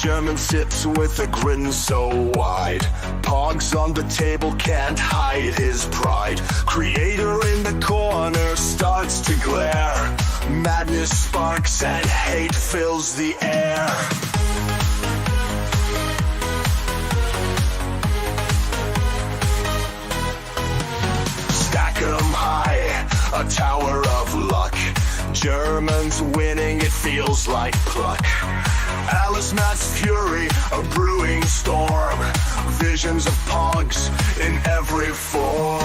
German sips with a grin so wide. Pogs on the table can't hide his pride. Creator in the corner starts to glare. Madness sparks and hate fills the air. Stack 'em high, a tower of luck. Germans winning, it feels like pluck. Alice Matt's fury, a brewing storm. Visions of pogs in every form.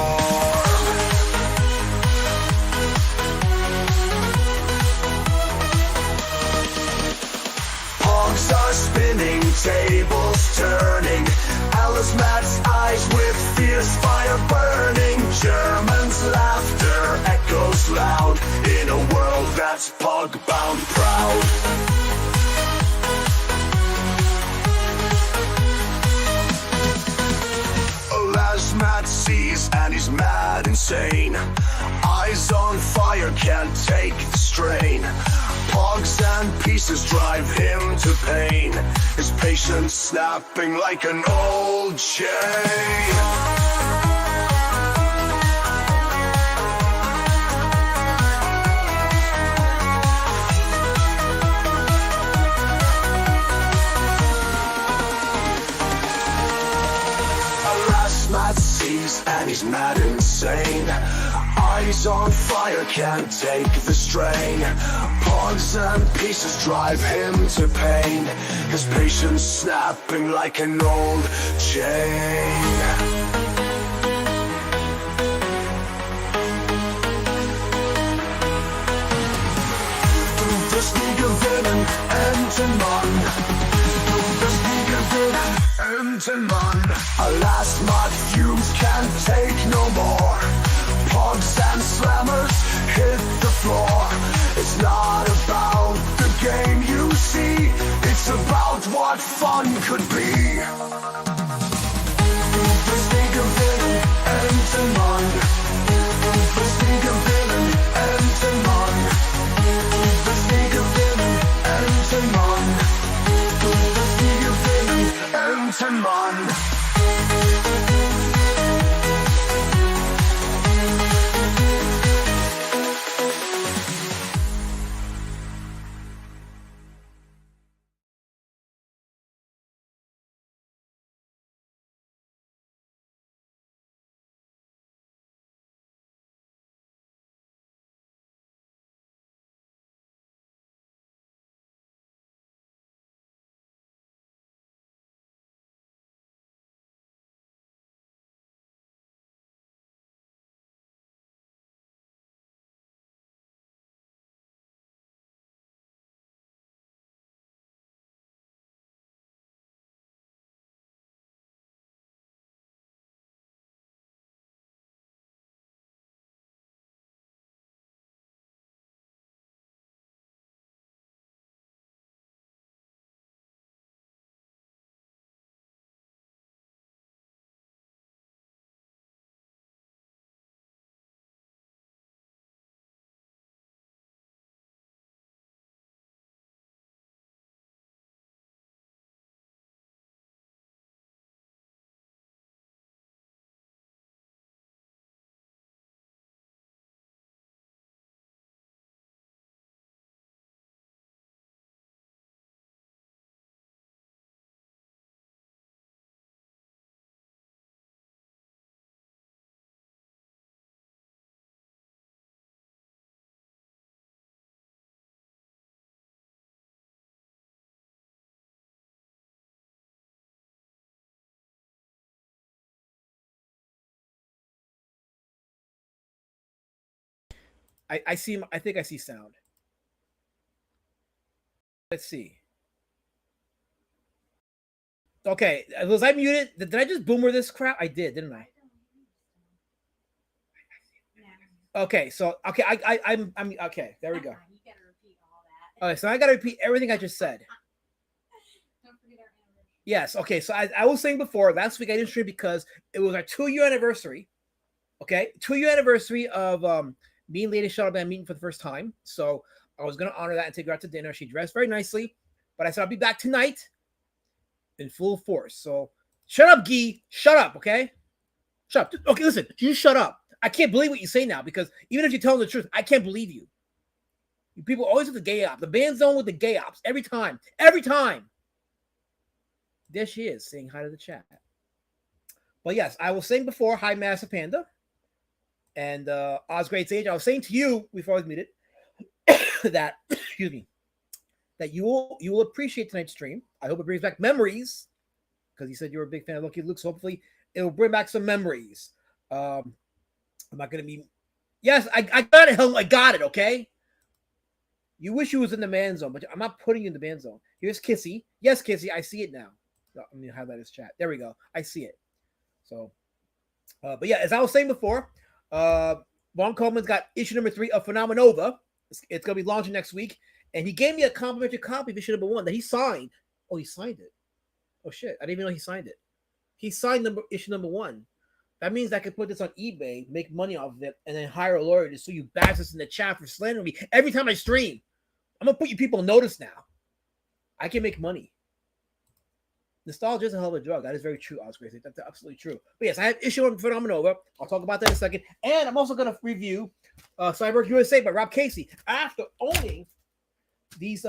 Pogs are spinning, tables turning. Alice Matt's eyes with fierce fire burning. Germans' laughter echoes loud in a world that's pog-bound proud. Matt sees and he's mad insane. Eyes on fire, can't take the strain. Pogs and pieces drive him to pain. His patience snapping like an old chain. And he's mad insane. Eyes on fire, can't take the strain. Pogs and pieces drive him to pain. His patience snapping like an old chain. Das nie gewinnen, enden Mann. Das nie gewinnen, enden Mann. Alas, Mod fumes can't take no more. Pogs and slammers hit the floor. It's not about the game you see. It's about what fun could be. Das nie gewinnen, enden Mann. Das nie gewinnen, enden Mann. Das nie gewinnen, enden Mann. Das nie gewinnen, enden Mann. I see. I think I see sound. Let's see. Okay, was I muted? Did I just boomer this crap? I did, didn't I? Okay, so okay, I'm okay. There we go. You gotta repeat all that. Okay, so I gotta repeat everything I just said. Don't forget our anniversary. Yes. Okay. So I was saying before, last week I didn't stream because it was our 2-year anniversary. Okay, 2-year anniversary of me and Lady Shuttleband meeting for the first time. So I was gonna honor that and take her out to dinner. She dressed very nicely, but I said I'll be back tonight in full force. So shut up, Guy. Shut up, okay? Shut up. Okay, listen, you shut up. I can't believe what you say now because even if you're telling the truth, I can't believe you. You people always with the gay ops. The band zone with the gay ops. Every time. Every time. There she is saying hi to the chat. But yes, I was saying before, hi, Massive Panda. And Oz Great Sage, I was saying to you before I was muted that, excuse me, that you will appreciate tonight's stream. I hope it brings back memories because you said you're a big fan of Lucky Luke. So hopefully it will bring back some memories. I'm not going to be. Yes, I got it. I got it. Okay. You wish you was in the man zone, but I'm not putting you in the man zone. Here's Kissy. Yes, Kissy. I see it now. Let me highlight his chat. There we go. I see it. So, but yeah, as I was saying before, Vaughn Coleman's got issue number 3 of Phenomenova. It's going to be launching next week. And he gave me a complimentary copy of issue number 1 that he signed. Oh, he signed it. Oh, shit. I didn't even know he signed it. He signed issue number 1. That means I can put this on eBay, make money off of it, and then hire a lawyer to sue you bastards in the chat for slandering me every time I stream. I'm going to put you people on notice now. I can make money. Nostalgia is a hell of a drug. That is very true, Oscar. That's absolutely true. But yes, I have issue on Phenomenova. I'll talk about that in a second. And I'm also going to review Cyborg USA by Rob Cacy. After owning these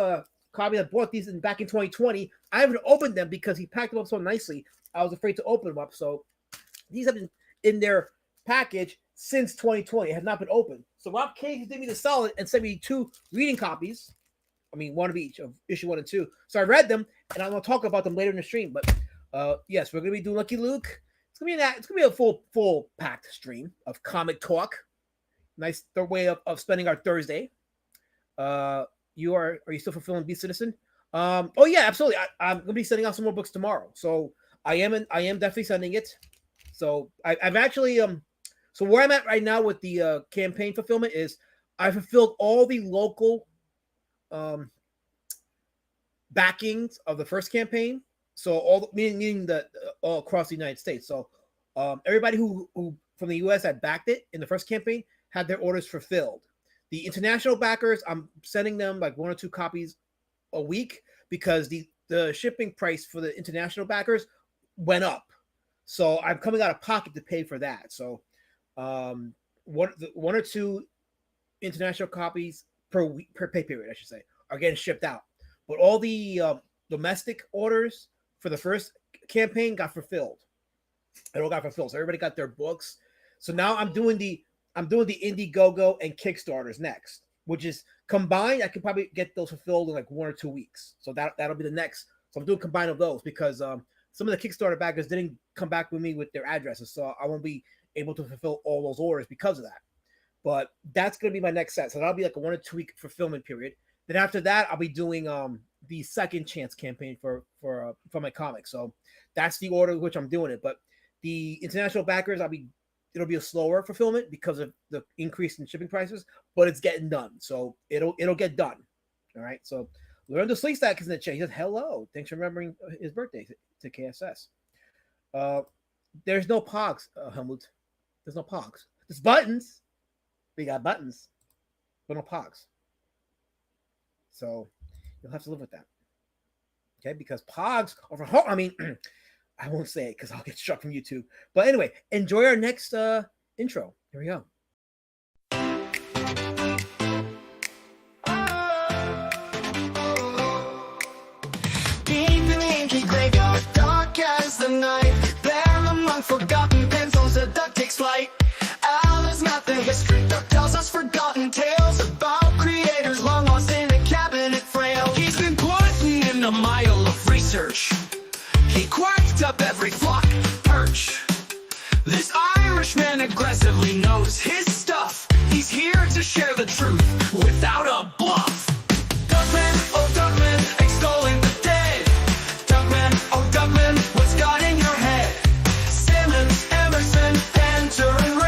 copies, I bought these back in 2020. I haven't opened them because he packed them up so nicely. I was afraid to open them up. So these have been in their package since 2020. It has not been opened. So Rob Cacy did me the solid and sent me 2 reading copies. I mean, 1 of each of issue 1 and 2. So I read them, and I'm gonna talk about them later in the stream. But yes, we're gonna be doing Lucky Luke. It's gonna be a full packed stream of comic talk. Nice way of spending our Thursday. Are you still fulfilling Beast Citizen? Oh yeah, absolutely. I'm gonna be sending out some more books tomorrow. So I am definitely sending it. So I've actually so where I'm at right now with the campaign fulfillment is I fulfilled all the local backings of the first campaign, so all meaning the all across the United States. So everybody who from the U.S. that backed it in the first campaign had their orders fulfilled. The international backers, I'm sending them like 1 or 2 copies a week because the shipping price for the international backers went up. So I'm coming out of pocket to pay for that. So 1 or 2 international copies per pay period, I should say, are getting shipped out. But all the domestic orders for the first campaign got fulfilled. It all got fulfilled. So everybody got their books. So now I'm doing the Indiegogo and Kickstarters next, which is combined. I could probably get those fulfilled in like 1 or 2 weeks. So that'll be the next. So I'm doing combine of those because some of the Kickstarter backers didn't come back with me with their addresses, so I won't be able to fulfill all those orders because of that. But that's going to be my next set. So that'll be like a 1 or 2 week fulfillment period. Then after that, I'll be doing the second chance campaign for my comic. So that's the order in which I'm doing it. But the international backers, it'll be a slower fulfillment because of the increase in shipping prices, but it's getting done. So it'll get done. All right. So Learn the Sleep Stack is in the chat. He says, hello. Thanks for remembering his birthday to KSS. There's no pogs, Helmut. There's no pogs. There's buttons. We got buttons, but no pogs. So you'll have to live with that. Okay, because pogs are for home. I mean, I won't say it because I'll get struck from YouTube. But anyway, enjoy our next intro. Here we go. Deep in the ancient graveyard, dark as the night, there among forgotten pencils, a duck takes flight. Alice math and history, duck tells us forgotten tales about creators long lost in a cabinet frail. He's been putting in a mile of research. He quacked up every flock perch. This Irishman aggressively knows his stuff. He's here to share the truth without a bluff. Duckman, oh Duckman, extolling the dead. Duckman, oh Duckman, what's got in your head? Simmons, Emerson, Panther, and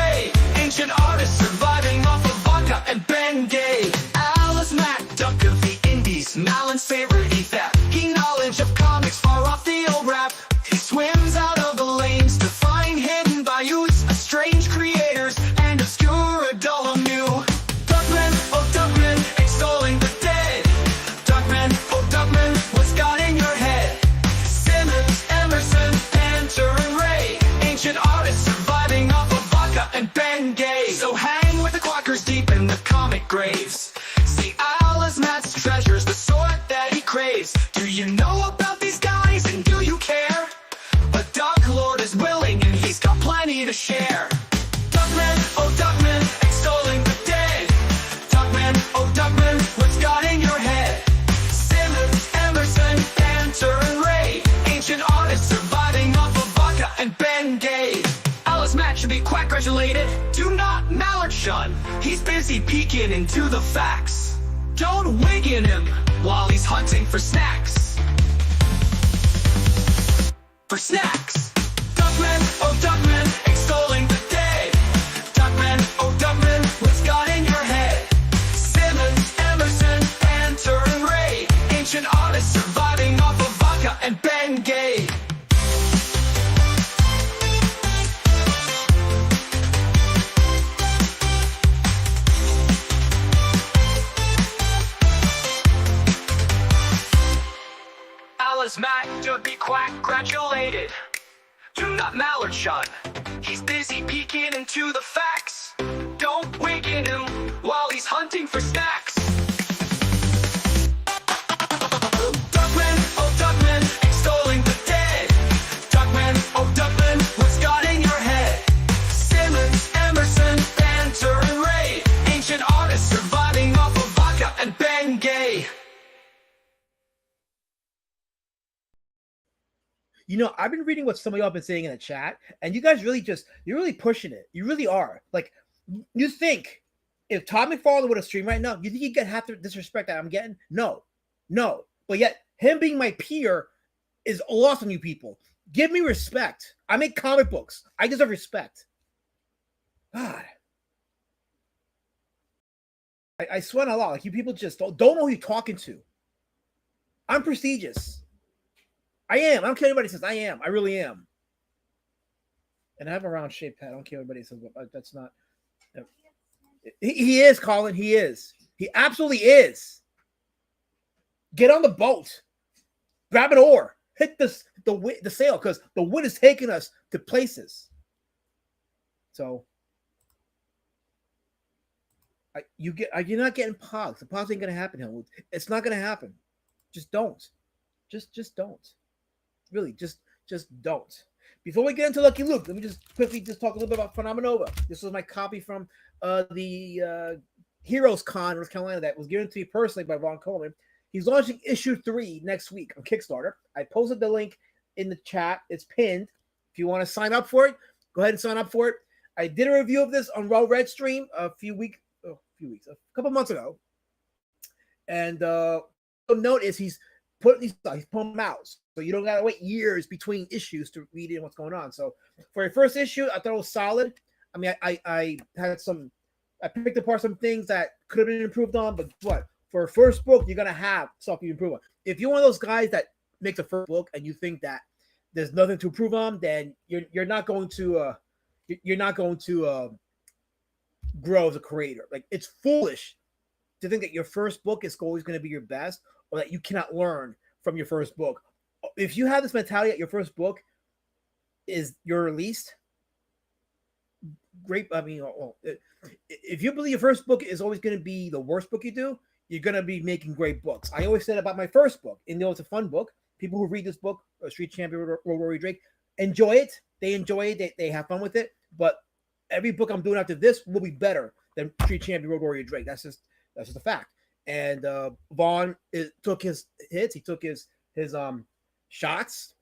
shun. He's busy peeking into the facts. Don't waken him while he's hunting for snacks. For snacks. Duckman, oh Duckman, extolling the dead. Duckman, oh Duckman, what's got in your head? Simmons, Emerson, Panter and Ray, ancient artists surviving off of vodka and Bengay. Alice Mac to be quack-gratulated. Do not mallard shun. He's busy peeking into the facts. Don't waken him while he's hunting for snacks. Duckman, oh Duckman, extolling the dead. Duckman, oh Duckman, what's got in your head? Simmons, Emerson, Panter and Ray, ancient artists surviving off of vodka and Bengay. You know, I've been reading what some of y'all have been saying in the chat, and you guys really you're really pushing it. You really are. Like, you think if Todd McFarlane would have streamed right now, you think he'd get half the disrespect that I'm getting? No. But yet, him being my peer is lost on you people. Give me respect. I make comic books. I deserve respect. God. I sweat a lot. Like, you people just don't know who you're talking to. I'm prestigious. I am. I don't care what anybody says. I am. I really am. And I have a round shaped head. I don't care what anybody says, but that's not. He is, Colin. He is. He absolutely is. Get on the boat. Grab an oar. Hit the sail, because the wind is taking us to places. So you're not getting pogs. The pogs ain't gonna happen, Helmut. It's not gonna happen. Just don't. Just don't. Really, just don't. Before we get into Lucky Luke, let me just quickly talk a little bit about Phenomenova. This was my copy from the Heroes Con, North Carolina, that was given to me personally by Ron Coleman. He's launching issue 3 next week on Kickstarter. I posted the link in the chat. It's pinned. If you want to sign up for it, go ahead and sign up for it. I did a review of this on Raw Red Stream a couple months ago. And note is he's putting them out. So you don't gotta wait years between issues to read in what's going on. So for a first issue, I thought it was solid. I mean, I picked apart some things that could have been improved on, but what? For a first book, you're gonna have stuff you improve on. If you're one of those guys that makes a first book and you think that there's nothing to improve on, then you're not going to grow as a creator. Like, it's foolish to think that your first book is always going to be your best, or that you cannot learn from your first book. If you have this mentality that your first book is your released, great. I mean, if you believe your first book is always going to be the worst book you do, you're going to be making great books. I always said about my first book, and it's a fun book. People who read this book, Street Champion Rory Drake, enjoy it. They enjoy it. They have fun with it. But every book I'm doing after this will be better than Street Champion Rory Drake. That's just a fact. And Vaughn took his hits. He took his shots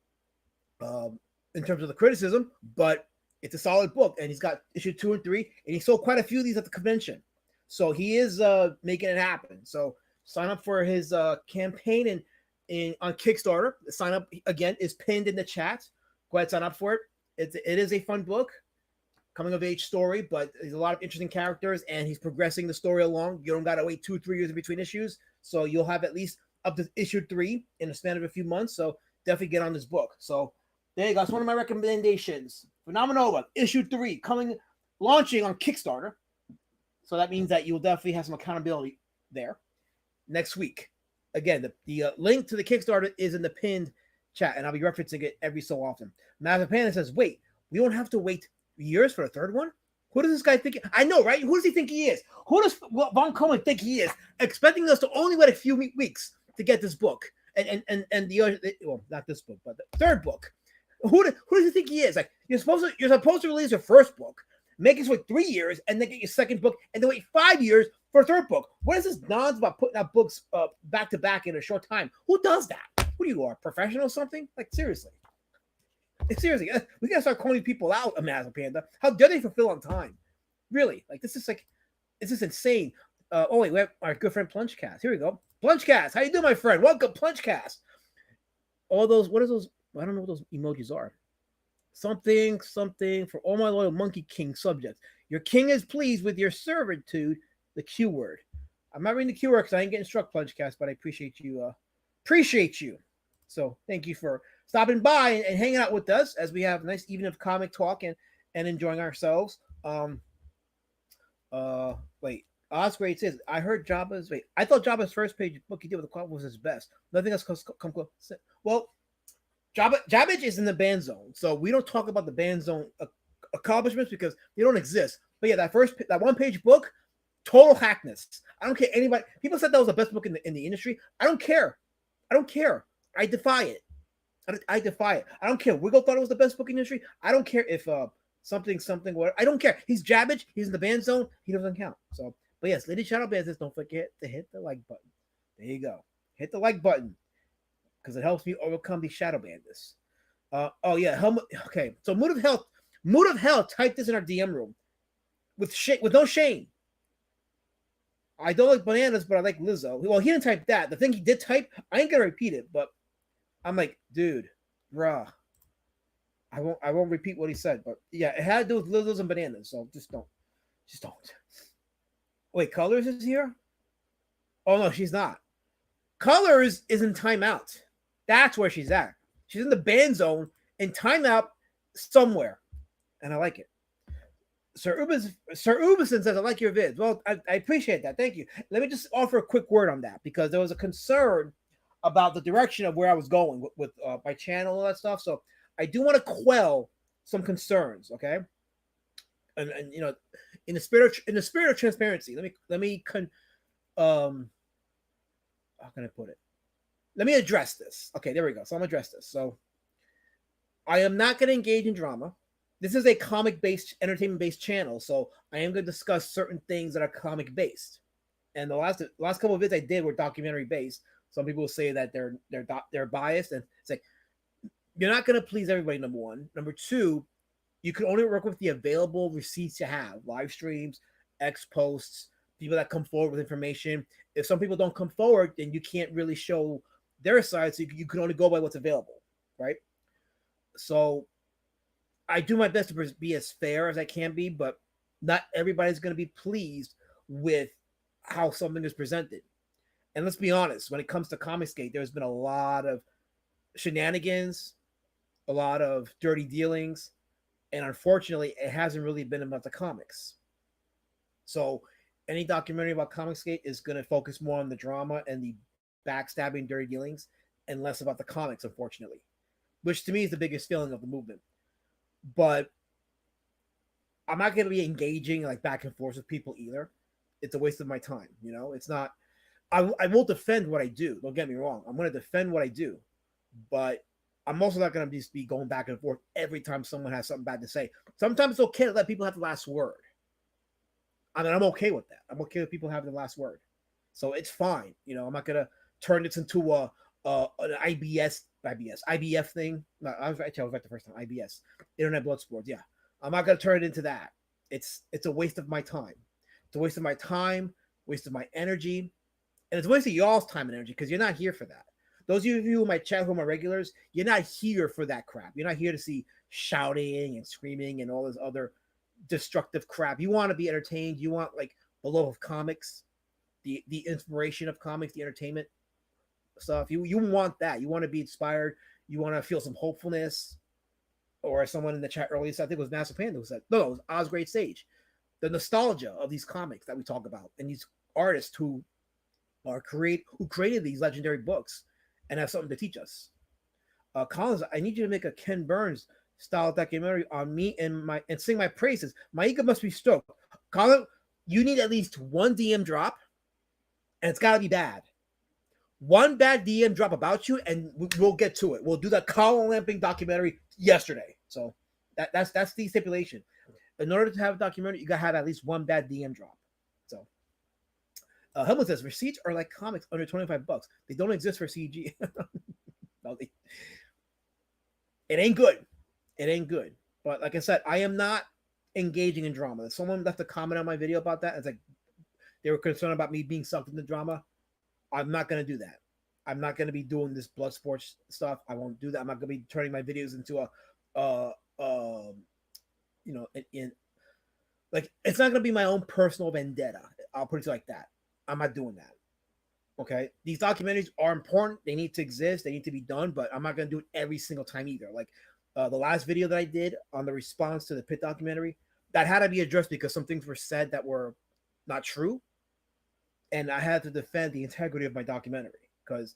in terms of the criticism, but it's a solid book. And he's got issue 2 and 3, and he sold quite a few of these at the convention. So he is making it happen. So sign up for his campaign on Kickstarter. The sign up again is pinned in the chat. Go ahead, sign up for it. It is a fun book, coming of age story, but there's a lot of interesting characters, and he's progressing the story along. You don't got to wait 2-3 years in between issues, so you'll have at least up to issue 3 in the span of a few months. So definitely get on this book. So there you go. That's one of my recommendations. Phenomenova, issue 3, launching on Kickstarter. So that means that you'll definitely have some accountability there next week. Again, the link to the Kickstarter is in the pinned chat, and I'll be referencing it every so often. Mazapan says, wait, we don't have to wait years for a third one? Who does this guy think? I know, right? Who does he think he is? Who does Von Coleman think he is? Expecting us to only wait a few weeks to get this book, and the other, well, not this book, but the third book. Who does he think he is? Like, you're supposed to release your first book, make us wait 3 years, and then get your second book, and then wait 5 years for a third book. What is this nonsense about putting out books back to back in a short time? Who does that? What are you, a professional or something? Like, seriously. We gotta start calling people out, Amazon Panda. How dare they fulfill on time? Really? Like, this is like, This is insane. Oh wait, we have our good friend Plungecast. Here we go. Plungecast, how you doing, my friend? Welcome, Plungecast. All those, what are those? I don't know what those emojis are. Something, something for all my loyal Monkey King subjects. Your king is pleased with your servitude. The Q word. I'm not reading the Q word because I ain't getting struck, Plungecast, but I appreciate you. Appreciate you. So thank you for stopping by and hanging out with us as we have a nice evening of comic talk and enjoying ourselves. Wait. Osgrade says, I heard Jabba's. Wait, I thought Jabba's first page book he did with the Comic was his best. Nothing else come close. Well, Jabba is in the ban zone, so we don't talk about the ban zone accomplishments because they don't exist. But yeah, that one page book, total hackness. I don't care anybody. People said that was the best book in the industry. I don't care. I don't care. I defy it. I defy it. I don't care. Wiggle thought it was the best book in the industry. I don't care if something whatever. I don't care. He's Jabbage. He's in the ban zone. He doesn't count. So, but yes, Lady Shadow Band says, don't forget to hit the like button. There you go. Hit the like button because it helps me overcome these shadow bandits. Oh yeah, Helmut. Okay, so Mood of Hell typed this in our DM room with no shame. I don't like bananas, but I like Lizzo. Well, he didn't type that. The thing he did type, I ain't gonna repeat it, but I'm like, dude, bruh. I won't repeat what he said, but yeah, it had to do with Lizzos and bananas, so just don't. Wait, Colors is here? Oh no, she's not. Colors is in timeout. That's where she's at. She's in the ban zone in timeout somewhere, and I like it. Sir Ubison says, I like your vids. Well, I appreciate that. Thank you. Let me just offer a quick word on that because there was a concern about the direction of where I was going with my channel and all that stuff. So I do want to quell some concerns, okay? And you know, in the spirit of transparency, let me how can I put it? Let me address this. Okay, there we go. So I'm gonna address this. So I am not gonna engage in drama. This is a comic-based, entertainment-based channel, so I am going to discuss certain things that are comic-based. And the last couple of vids I did were documentary-based. Some people will say that they're biased, and it's like you're not going to please everybody. Number one, number two, you can only work with the available receipts you have: live streams, X posts, people that come forward with information. If some people don't come forward, then you can't really show their side, so you can only go by what's available, right? So I do my best to be as fair as I can be, but not everybody's going to be pleased with how something is presented. And let's be honest, when it comes to Comicsgate, there's been a lot of shenanigans, a lot of dirty dealings, and unfortunately, it hasn't really been about the comics. So any documentary about Comicsgate is going to focus more on the drama and the backstabbing, dirty dealings, and less about the comics, unfortunately, which to me is the biggest failing of the movement. But I'm not going to be engaging like back and forth with people either. It's a waste of my time. You know, it's not. I will defend what I do. Don't get me wrong. I'm going to defend what I do, but I'm also not going to just be going back and forth every time someone has something bad to say. Sometimes it's okay to let people have the last word. I mean, I'm okay with that. I'm okay with people having the last word. So it's fine. You know, I'm not going to turn this into an IBF thing. No, I was right the first time. IBS, Internet Blood Sports. Yeah, I'm not gonna turn it into that. It's a waste of my time. It's a waste of my time, waste of my energy, and it's a waste of y'all's time and energy because you're not here for that. Those of you who might chat who are my regulars, you're not here for that crap. You're not here to see shouting and screaming and all this other destructive crap. You want to be entertained. You want like the love of comics, the inspiration of comics, the entertainment stuff. You want that. You want to be inspired. You want to feel some hopefulness. Or as someone in the chat earlier said, I think it was Master Panda who said, no, it was Osgrade Sage. The nostalgia of these comics that we talk about and these artists who created these legendary books and have something to teach us. Collins, I need you to make a Ken Burns style documentary on me and sing my praises. My ego must be stoked. Colin, you need at least one DM drop, and it's got to be bad. One bad DM drop about you, and we'll get to it. We'll do that Colin Lamping documentary yesterday. So that's the stipulation. In order to have a documentary, you gotta have at least one bad DM drop. So Helmut says receipts are like comics under $25. They don't exist for CG. No, it ain't good. It ain't good. But like I said, I am not engaging in drama. Someone left a comment on my video about that. It's like, they were concerned about me being sucked into drama. I'm not going to do that. I'm not going to be doing this blood sports stuff. I won't do that. I'm not going to be turning my videos into uh, you know, in like it's not going to be my own personal vendetta. I'll put it like that. I'm not doing that. Okay, these documentaries are important. They need to exist. They need to be done. But I'm not going to do it every single time either. Like the last video that I did on the response to the Pitt documentary, that had to be addressed because some things were said that were not true, and I had to defend the integrity of my documentary because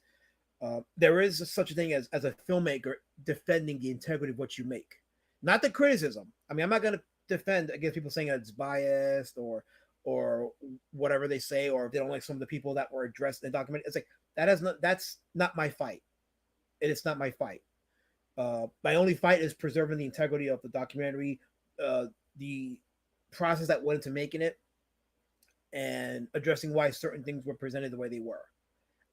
there is such a thing as a filmmaker defending the integrity of what you make, not the criticism. I mean, I'm not going to defend against people saying that it's biased or whatever they say, or if they don't like some of the people that were addressed in the documentary. It's like that's not my fight. It is not my fight. My only fight is preserving the integrity of the documentary, the process that went into making it, and addressing why certain things were presented the way they were.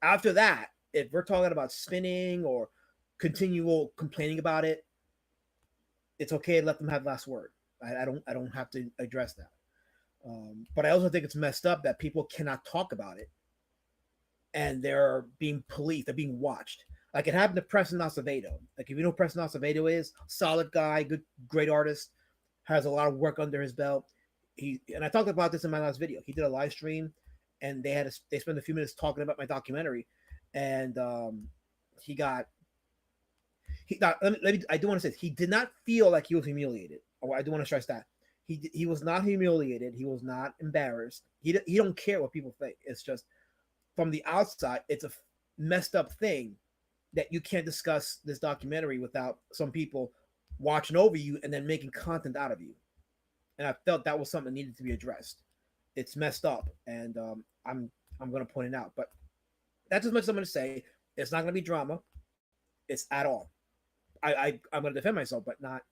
After that, if we're talking about spinning or continual complaining about it, it's okay to let them have last word. I don't have to address that. But I also think it's messed up that people cannot talk about it, and they're being policed, they're being watched. Like it happened to Preston Acevedo. Like if you know who Preston Acevedo is, solid guy, great artist, has a lot of work under his belt. And I talked about this in my last video. He did a live stream, and they spent a few minutes talking about my documentary, and I do want to say this. He did not feel like he was humiliated. Oh, I do want to stress that he was not humiliated. He was not embarrassed. He don't care what people think. It's just from the outside, it's a messed up thing that you can't discuss this documentary without some people watching over you and then making content out of you. And I felt that was something that needed to be addressed. It's messed up, and I'm going to point it out. But that's as much as I'm going to say. It's not going to be drama. It's at all. I'm going to defend myself, but not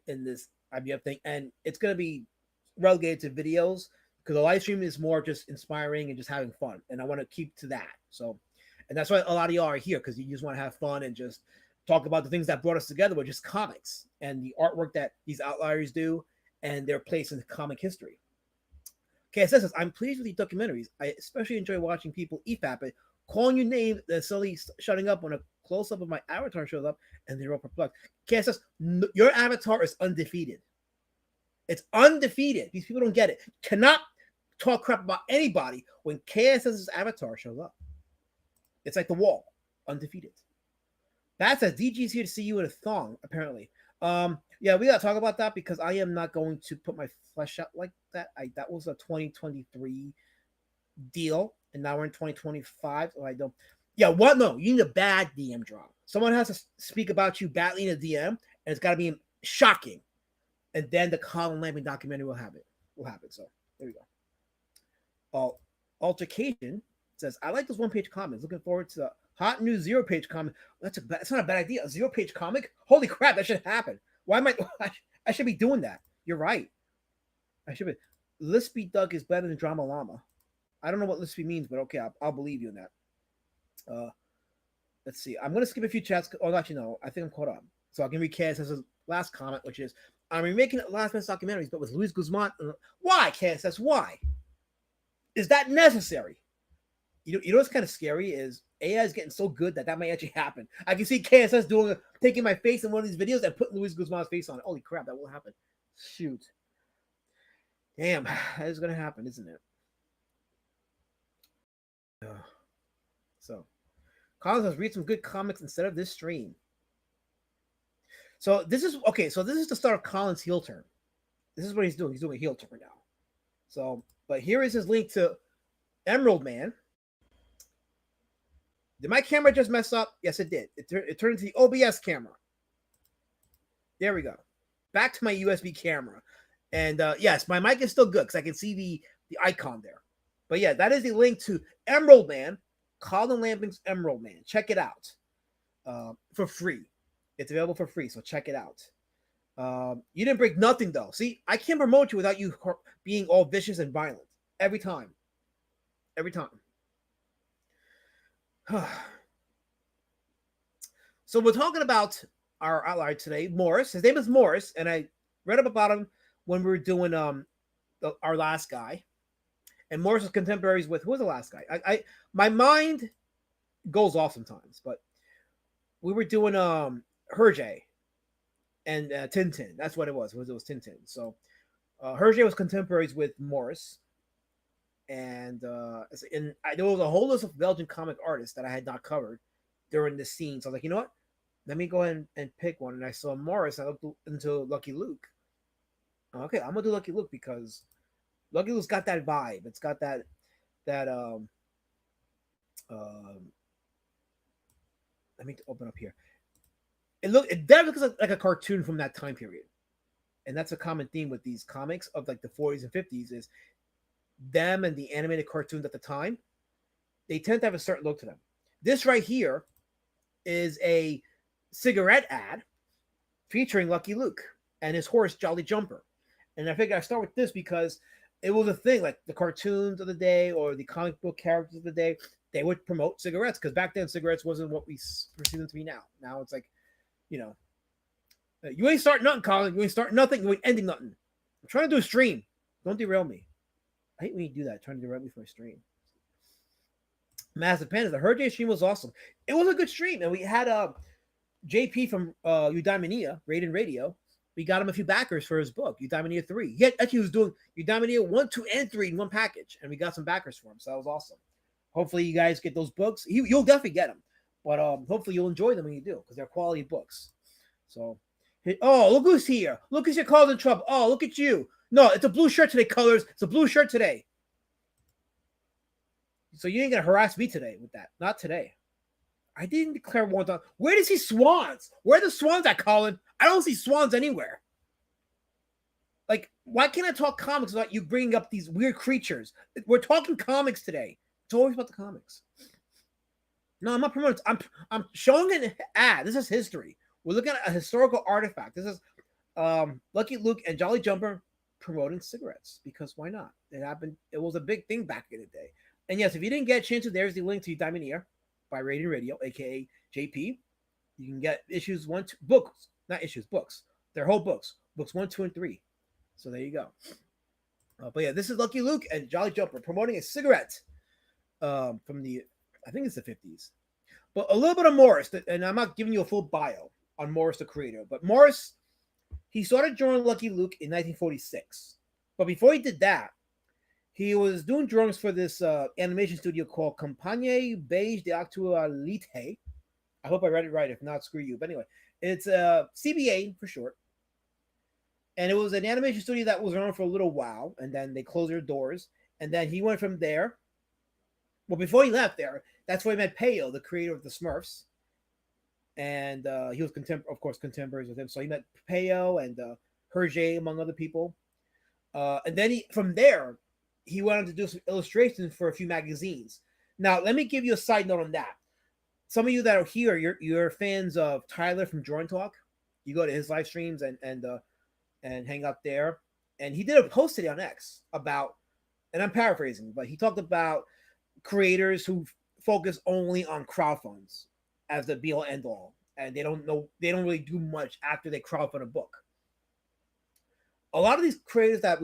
in this IBF thing. And it's going to be relegated to videos because the live stream is more just inspiring and just having fun. And I want to keep to that. So, and that's why a lot of y'all are here, because you just want to have fun and just talk about the things that brought us together, which is comics and the artwork that these outliers do and their place in comic history. Okay, it says, I'm pleased with the documentaries. I especially enjoy watching people EFAP it, calling you names, and suddenly shutting up when a close-up of my avatar shows up, and they're all perplexed. Okay, it says, your avatar is undefeated. It's undefeated. These people don't get it. Cannot talk crap about anybody when KSS's avatar shows up. It's like the wall, undefeated. That says DG's here to see you in a thong, apparently. Yeah, we gotta talk about that because I am not going to put my flesh out like that. That was a 2023 deal, and now we're in 2025. So I don't. Yeah, what? No, you need a bad DM drop. Someone has to speak about you badly in a DM, and it's got to be shocking. And then the Colin Lamping documentary will happen. So there we go. Altercation says, I like those one-page comments. Looking forward to the hot new zero-page comment. That's not a bad idea. A zero-page comic? Holy crap, that should happen. I should be doing that. You're right. I should be. Lispy Doug is better than Drama Llama. I don't know what Lispy means, but okay, I'll believe you in that. Let's see. I'm going to skip a few chats. Oh, actually, no. I think I'm caught up. So I can read KSS's last comment, which is, I'm remaking Last Man's documentaries, but with Luis Guzman. Why, KSS? Why? Is that necessary? You know what's kind of scary is AI is getting so good that might actually happen. I can see KSS taking my face in one of these videos and putting Luis Guzman's face on it. Holy crap, that will happen. Shoot. Damn, that is going to happen, isn't it? So, Collins has read some good comics instead of this stream. So this is the start of Collins' heel turn. This is what he's doing. He's doing a heel turn now. So, but here is his link to Emerald Man. Did my camera just mess up? Yes, it did. It turned into the OBS camera. There we go. Back to my USB camera. And yes, my mic is still good because I can see the icon there. But yeah, that is the link to Emerald Man, Colin Lamping's Emerald Man. Check it out for free. It's available for free, so check it out. You didn't break nothing, though. See, I can't promote you without you being all vicious and violent. Every time. Every time. So we're talking about our outlier today, Morris. His name is Morris, and I read up about him when we were doing our last guy. And Morris was contemporaries with who was the last guy? I my mind goes off sometimes, but we were doing Hergé and Tintin. That's what it was. It was Tintin. So Hergé was contemporaries with Morris, and there was a whole list of Belgian comic artists that I had not covered during this scene. So I was like, you know what? Let me go ahead and pick one. And I saw Morris. I looked into Lucky Luke. Okay, I'm gonna do Lucky Luke because Lucky Luke's got that vibe. It's got that. Um, Let me open up here. It definitely looks like a cartoon from that time period, and that's a common theme with these comics of like the 40s and 50s is them and the animated cartoons at the time. They tend to have a certain look to them. This right here is a cigarette ad featuring Lucky Luke and his horse Jolly Jumper, and I figured I start with this because it was a thing, like the cartoons of the day or the comic book characters of the day. They would promote cigarettes because back then cigarettes wasn't what we perceive them to be now. Now it's like, you ain't starting nothing, Colin. You ain't starting nothing. You ain't ending nothing. I'm trying to do a stream. Don't derail me. I hate when you do that, trying to derail me for a stream. Massive Panda. The Hergé stream was awesome. It was a good stream, and we had JP from Eudaimonia, Raiden Radio. We got him a few backers for his book, Eudaimonia 3. He actually was doing Eudaimonia 1, 2, and 3 in one package, and we got some backers for him, so that was awesome. Hopefully you guys get those books. You'll definitely get them, but hopefully you'll enjoy them when you do because they're quality books. So, oh, look who's here. Look at your Colin Trouble. Oh, look at you. No, it's a blue shirt today, Colors. It's a blue shirt today. So you ain't going to harass me today with that. Not today. I didn't declare war on. Where does he swans? Where are the swans at, Colin? I don't see swans anywhere. Like, why can't I talk comics without you bringing up these weird creatures? We're talking comics today. It's always about the comics. No, I'm not promoting. I'm showing an ad. This is history. We're looking at a historical artifact. This is Lucky Luke and Jolly Jumper promoting cigarettes because why not? It happened. It was a big thing back in the day. And yes, if you didn't get a chance to, there's the link to Eudaimonia by Raiden Radio, aka JP. You can get issues 1, 2, books, not issues, books. They're whole books. Books 1, 2, and 3. So there you go. But yeah, this is Lucky Luke and Jolly Jumper promoting a cigarette. From the, I think it's the 50s. But a little bit of Morris, and I'm not giving you a full bio on Morris, the creator, but Morris, he started drawing Lucky Luke in 1946. But before he did that, he was doing drawings for this animation studio called Compagnie Beige d'Actualité. I hope I read it right. If not, screw you. But anyway, it's CBA for short. And it was an animation studio that was around for a little while, and then they closed their doors. And then he went from there. Well, before he left there, that's where he met Peyo, the creator of the Smurfs. And he was, of course, contemporaries with him. So he met Peyo and Hergé, among other people. And then from there, he went on to do some illustrations for a few magazines. Now, let me give you a side note on that. Some of you that are here, you're fans of Tyler from Drawing Talk. You go to his live streams and hang out there. And he did a post today on X about, and I'm paraphrasing, but he talked about creators who focus only on crowdfunds as the be all end all, and they don't really do much after they crowdfund a book. A lot of these creators that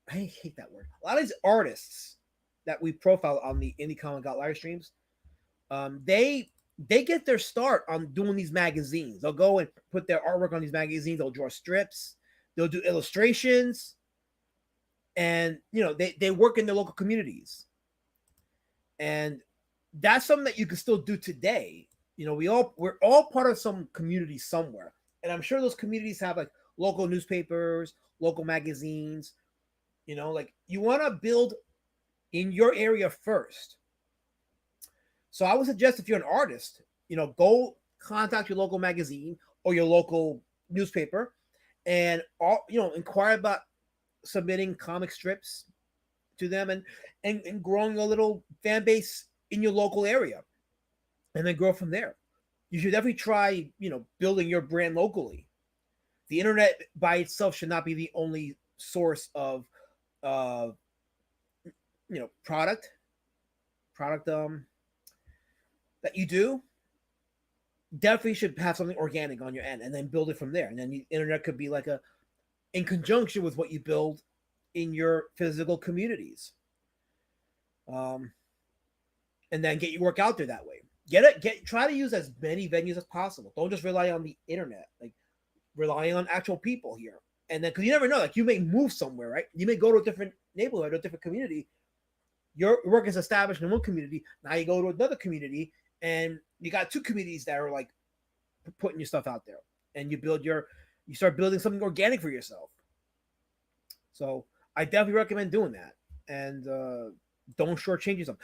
I hate that word. A lot of these artists that we profile on the Indie Comic Outlier streams, they get their start on doing these magazines. They'll go and put their artwork on these magazines. They'll draw strips. They'll do illustrations, and they work in their local communities. And that's something that you can still do today. We're all part of some community somewhere. And I'm sure those communities have like local newspapers, local magazines. Like you want to build in your area first. So I would suggest if you're an artist, go contact your local magazine or your local newspaper and inquire about submitting comic strips to them and growing a little fan base in your local area, and then grow from there. You should definitely try, building your brand locally. The internet by itself should not be the only source of, product that you do. Definitely should have something organic on your end, and then build it from there. And then the internet could be like in conjunction with what you build in your physical communities. Um, and then get your work out there that way. Try to use as many venues as possible. Don't just rely on the internet. Like relying on actual people here. And then, because you never know, like you may move somewhere, right? You may go to a different neighborhood or a different community. Your work is established in one community. Now you go to another community, and you got two communities that are like putting your stuff out there, and you start building something organic for yourself. So I definitely recommend doing that, and don't shortchange yourself.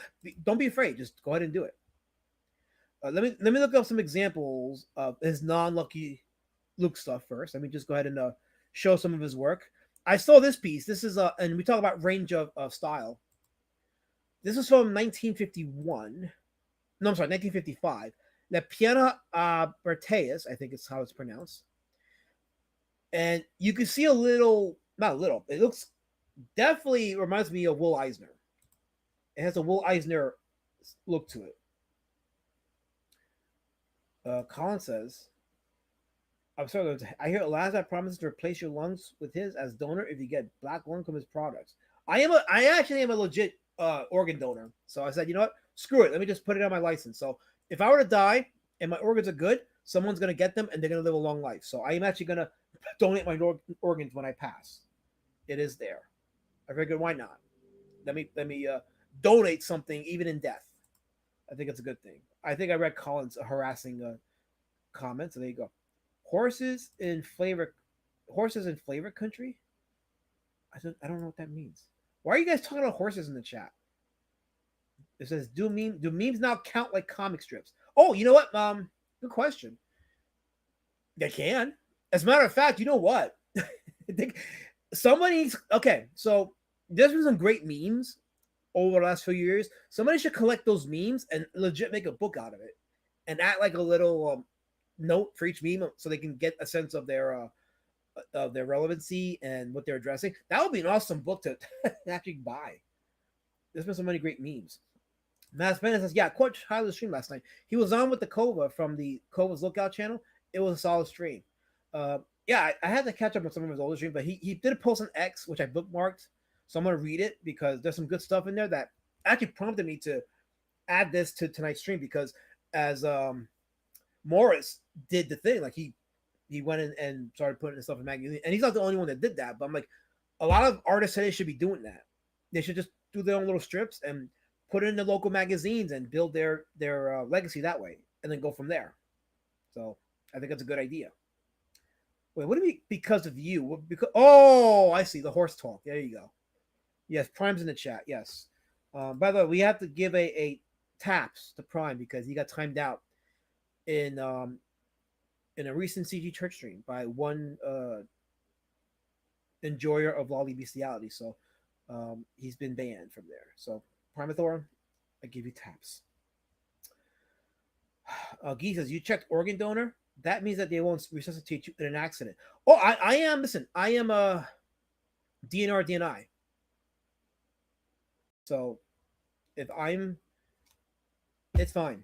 Don't be afraid. Just go ahead and do it. Let me look up some examples of his non-lucky Luke stuff first. Let me just go ahead and show some of his work. I saw this piece. This is and we talk about range of style. This is from 1951. No, I'm sorry, 1955. La Piana Berteas, I think it's how it's pronounced. And you can see a little, not a little, it looks definitely reminds me of Will Eisner. It has a Will Eisner look to it. Colin says, I'm sorry, I hear Elijah promises to replace your lungs with his as donor if you get black lung from his products. I actually am a legit organ donor. So I said, you know what? Screw it. Let me just put it on my license. So if I were to die and my organs are good, someone's going to get them and they're going to live a long life. So I am actually going to donate my organs when I pass. It is there. I figured, why not? Let me donate something even in death. I think it's a good thing. I think I read Colin's harassing comment. So there you go. Horses in flavor country. I don't know what that means. Why are you guys talking about horses in the chat? It says, do memes now count like comic strips? Oh, you know what? Good question. They can. As a matter of fact, you know what? Somebody's okay. So there's been some great memes over the last few years. Somebody should collect those memes and legit make a book out of it, and add like a little note for each meme so they can get a sense of their relevancy and what they're addressing. That would be an awesome book to actually buy. There's been so many great memes. Matt Bennett says, yeah, quite highly stream last night. He was on with the Kova from the Kova's Lookout channel. It was a solid stream. Yeah, I had to catch up on some of his older streams, but he did a post on X, which I bookmarked. So I'm going to read it because there's some good stuff in there that actually prompted me to add this to tonight's stream, because as Morris did the thing, like he went in and started putting his stuff in magazines, and he's not the only one that did that, but I'm like, a lot of artists today should be doing that. They should just do their own little strips and put it in the local magazines and build their legacy that way, and then go from there. So I think that's a good idea. Wait, what do you mean because of you? Because, oh, I see, the horse talk. There you go. Yes, Prime's in the chat. Yes. By the way, we have to give a taps to Prime because he got timed out in a recent CG Church stream by one enjoyer of lolly bestiality. So he's been banned from there. So Primathor, I give you taps. Guy says, you checked organ donor? That means that they won't resuscitate you in an accident. Oh, I am, listen, I am a DNR DNI. So if it's fine.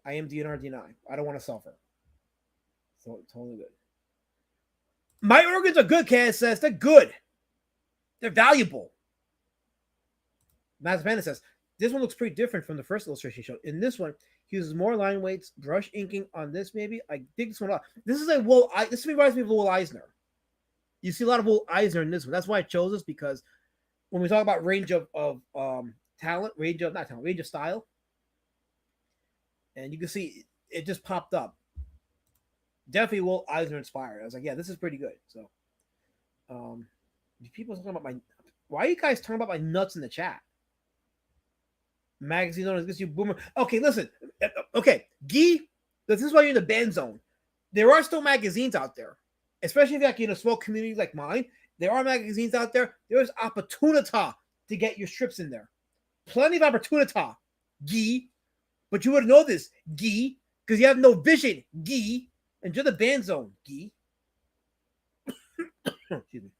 I am DNR DNI. I don't want to suffer. So totally good. My organs are good, Cass says. They're good. They're valuable. Matt Panda says, this one looks pretty different from the first illustration show. In this one, he uses more line weights, brush inking on this maybe. I dig this one up. This is this reminds me of Will Eisner. You see a lot of Will Eisner in this one. That's why I chose this, because when we talk about range of talent, range of style, and you can see it just popped up. Definitely Will Eisner inspired. I was like, yeah, this is pretty good. So, people talking about why are you guys talking about my nuts in the chat? Magazine owners, this you boomer. Okay, listen. Okay, Guy, this is why you're in the ban zone. There are still magazines out there, especially if you're like in a small community like mine. There are magazines out there. There is opportunity to get your strips in there. Plenty of opportunity, Guy. But you wouldn't know this, Guy, because you have no vision, Guy. And you're the ban zone, Guy. Excuse me.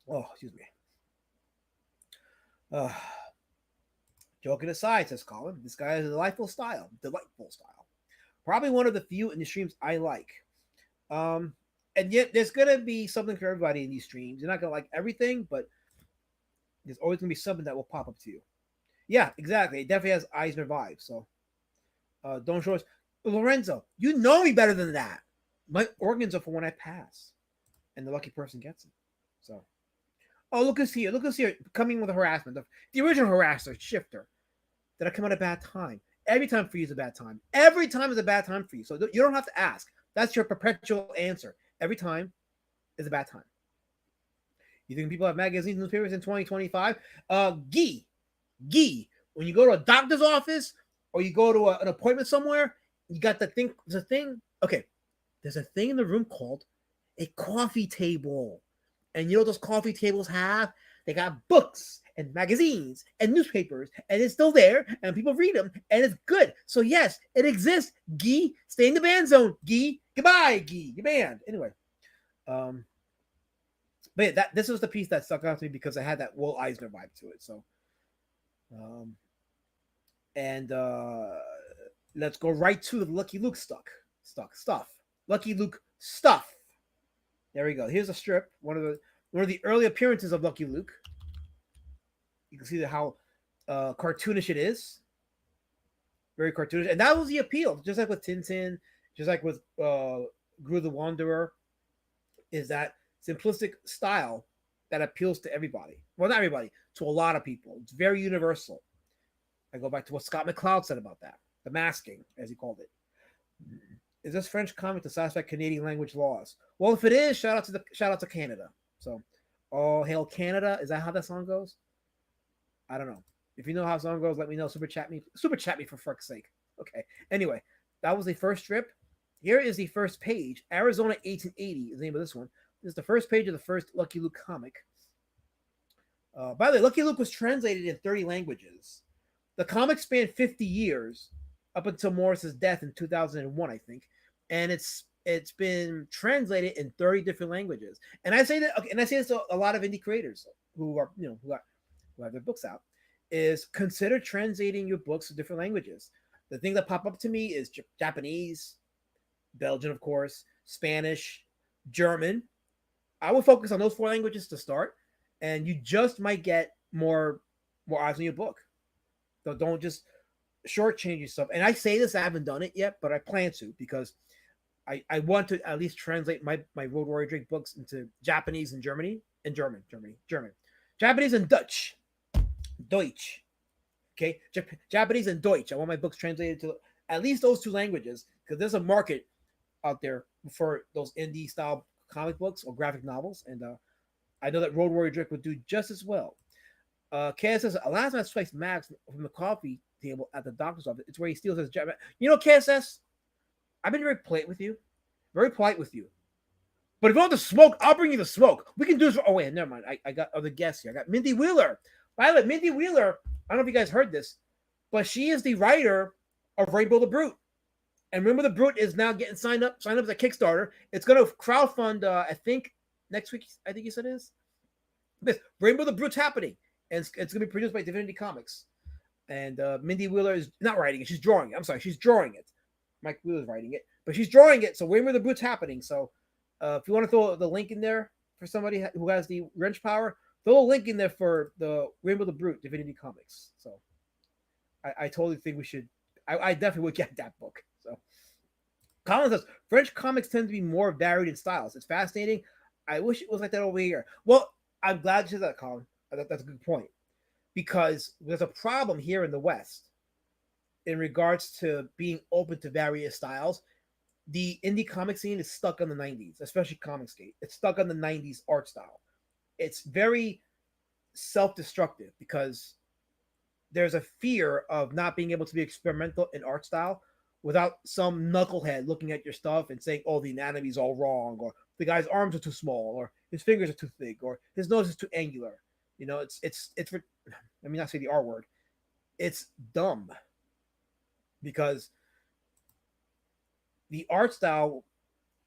Oh, excuse me. Joking aside, says Colin, this guy has a delightful style. Probably one of the few in the streams I like. And yet there's gonna be something for everybody in these streams. You're not gonna like everything, but There's always gonna be something that will pop up to you. Yeah, exactly. It definitely has Eisner vibes. So don't show us, Lorenzo. You know me better than that. My organs are for when I pass, and the lucky person gets it. So, oh, look who's here. Look who's here coming with a harassment. The original harasser, Shifter. Did I come at a bad time? Every time for you is a bad time. Every time is a bad time for you. So you don't have to ask. That's your perpetual answer. Every time is a bad time. You think people have magazines and newspapers in 2025? Gee, when you go to a doctor's office or you go to an appointment somewhere, you got the thing. There's a thing. Okay, there's a thing in the room called a coffee table. And you know what those coffee tables have? They got books and magazines and newspapers, and it's still there, and people read them, and it's good. So yes, it exists. Gee, stay in the band zone. Gee, goodbye, Gee, your band. Anyway, but yeah, this was the piece that stuck out to me because it had that Will Eisner vibe to it. So, and let's go right to the Lucky Luke stuff. Lucky Luke stuff. There we go. Here's a strip. One of the early appearances of Lucky Luke. You can see how cartoonish it is. Very cartoonish. And that was the appeal. Just like with Tintin, just like with Gru the Wanderer, is that simplistic style that appeals to everybody. Well, not everybody, to a lot of people. It's very universal. I go back to what Scott McCloud said about that. The masking, as he called it. Is this French comic to satisfy Canadian language laws? Well, if it is, shout out to Canada. So, all hail Canada. Is that how that song goes? I don't know. If you know how the song goes, let me know. Super chat me for fuck's sake. Okay. Anyway, that was the first strip. Here is the first page. Arizona 1880 is the name of this one. This is the first page of the first Lucky Luke comic. By the way, Lucky Luke was translated in 30 languages. The comic spanned 50 years up until Morris's death in 2001, I think, and it's been translated in 30 different languages. And I say that, okay, and I say this to a lot of indie creators who are, who have their books out, is consider translating your books to different languages. The thing that pop up to me is Japanese, Belgian, of course, Spanish, German. I would focus on those 4 languages to start, and you just might get more eyes on your book. So don't just shortchange yourself. And I say this, I haven't done it yet, but I plan to because I want to at least translate my Road Warrior Drake books into Japanese and German. Japanese and Deutsch. Okay? Japanese and Deutsch. I want my books translated to at least those 2 languages because there's a market out there for those indie style comic books or graphic novels. And I know that Road Warrior Drake would do just as well. KS says, last night swipes Max from the coffee table at the doctor's office. It's where he steals his job. You know, KSS, I've been very polite with you. Very polite with you. But if you want the smoke, I'll bring you the smoke. We can do this. Oh, wait, never mind. I got other guests here. I got Mindy Wheeler. By the way, Mindy Wheeler, I don't know if you guys heard this, but she is the writer of Rainbow the Brute. And Rainbow the Brute is now getting signed up as a Kickstarter. It's going to crowdfund, I think, next week, I think you said it is. This Rainbow the Brute's happening. And it's going to be produced by Divinity Comics. And Mindy Wheeler is not writing it. She's drawing it. I'm sorry. She's drawing it. Mike Wheeler's writing it. But she's drawing it. So Rainbow the Brute's happening. So if you want to throw the link in there for somebody who has the wrench power, throw a link in there for the Rainbow the Brute, Divinity Comics. So I totally think we should. I definitely would get that book. So Colin says, French comics tend to be more varied in styles. It's fascinating. I wish it was like that over here. Well, I'm glad you said that, Colin. That's a good point. Because there's a problem here in the West in regards to being open to various styles. The indie comic scene is stuck on the 90s, especially Comicsgate. It's stuck on the 90s art style. It's very self-destructive because there's a fear of not being able to be experimental in art style without some knucklehead looking at your stuff and saying, oh, the anatomy's all wrong, or the guy's arms are too small, or his fingers are too thick, or his nose is too angular. You know, it's let me not say the R word. It's dumb because the art style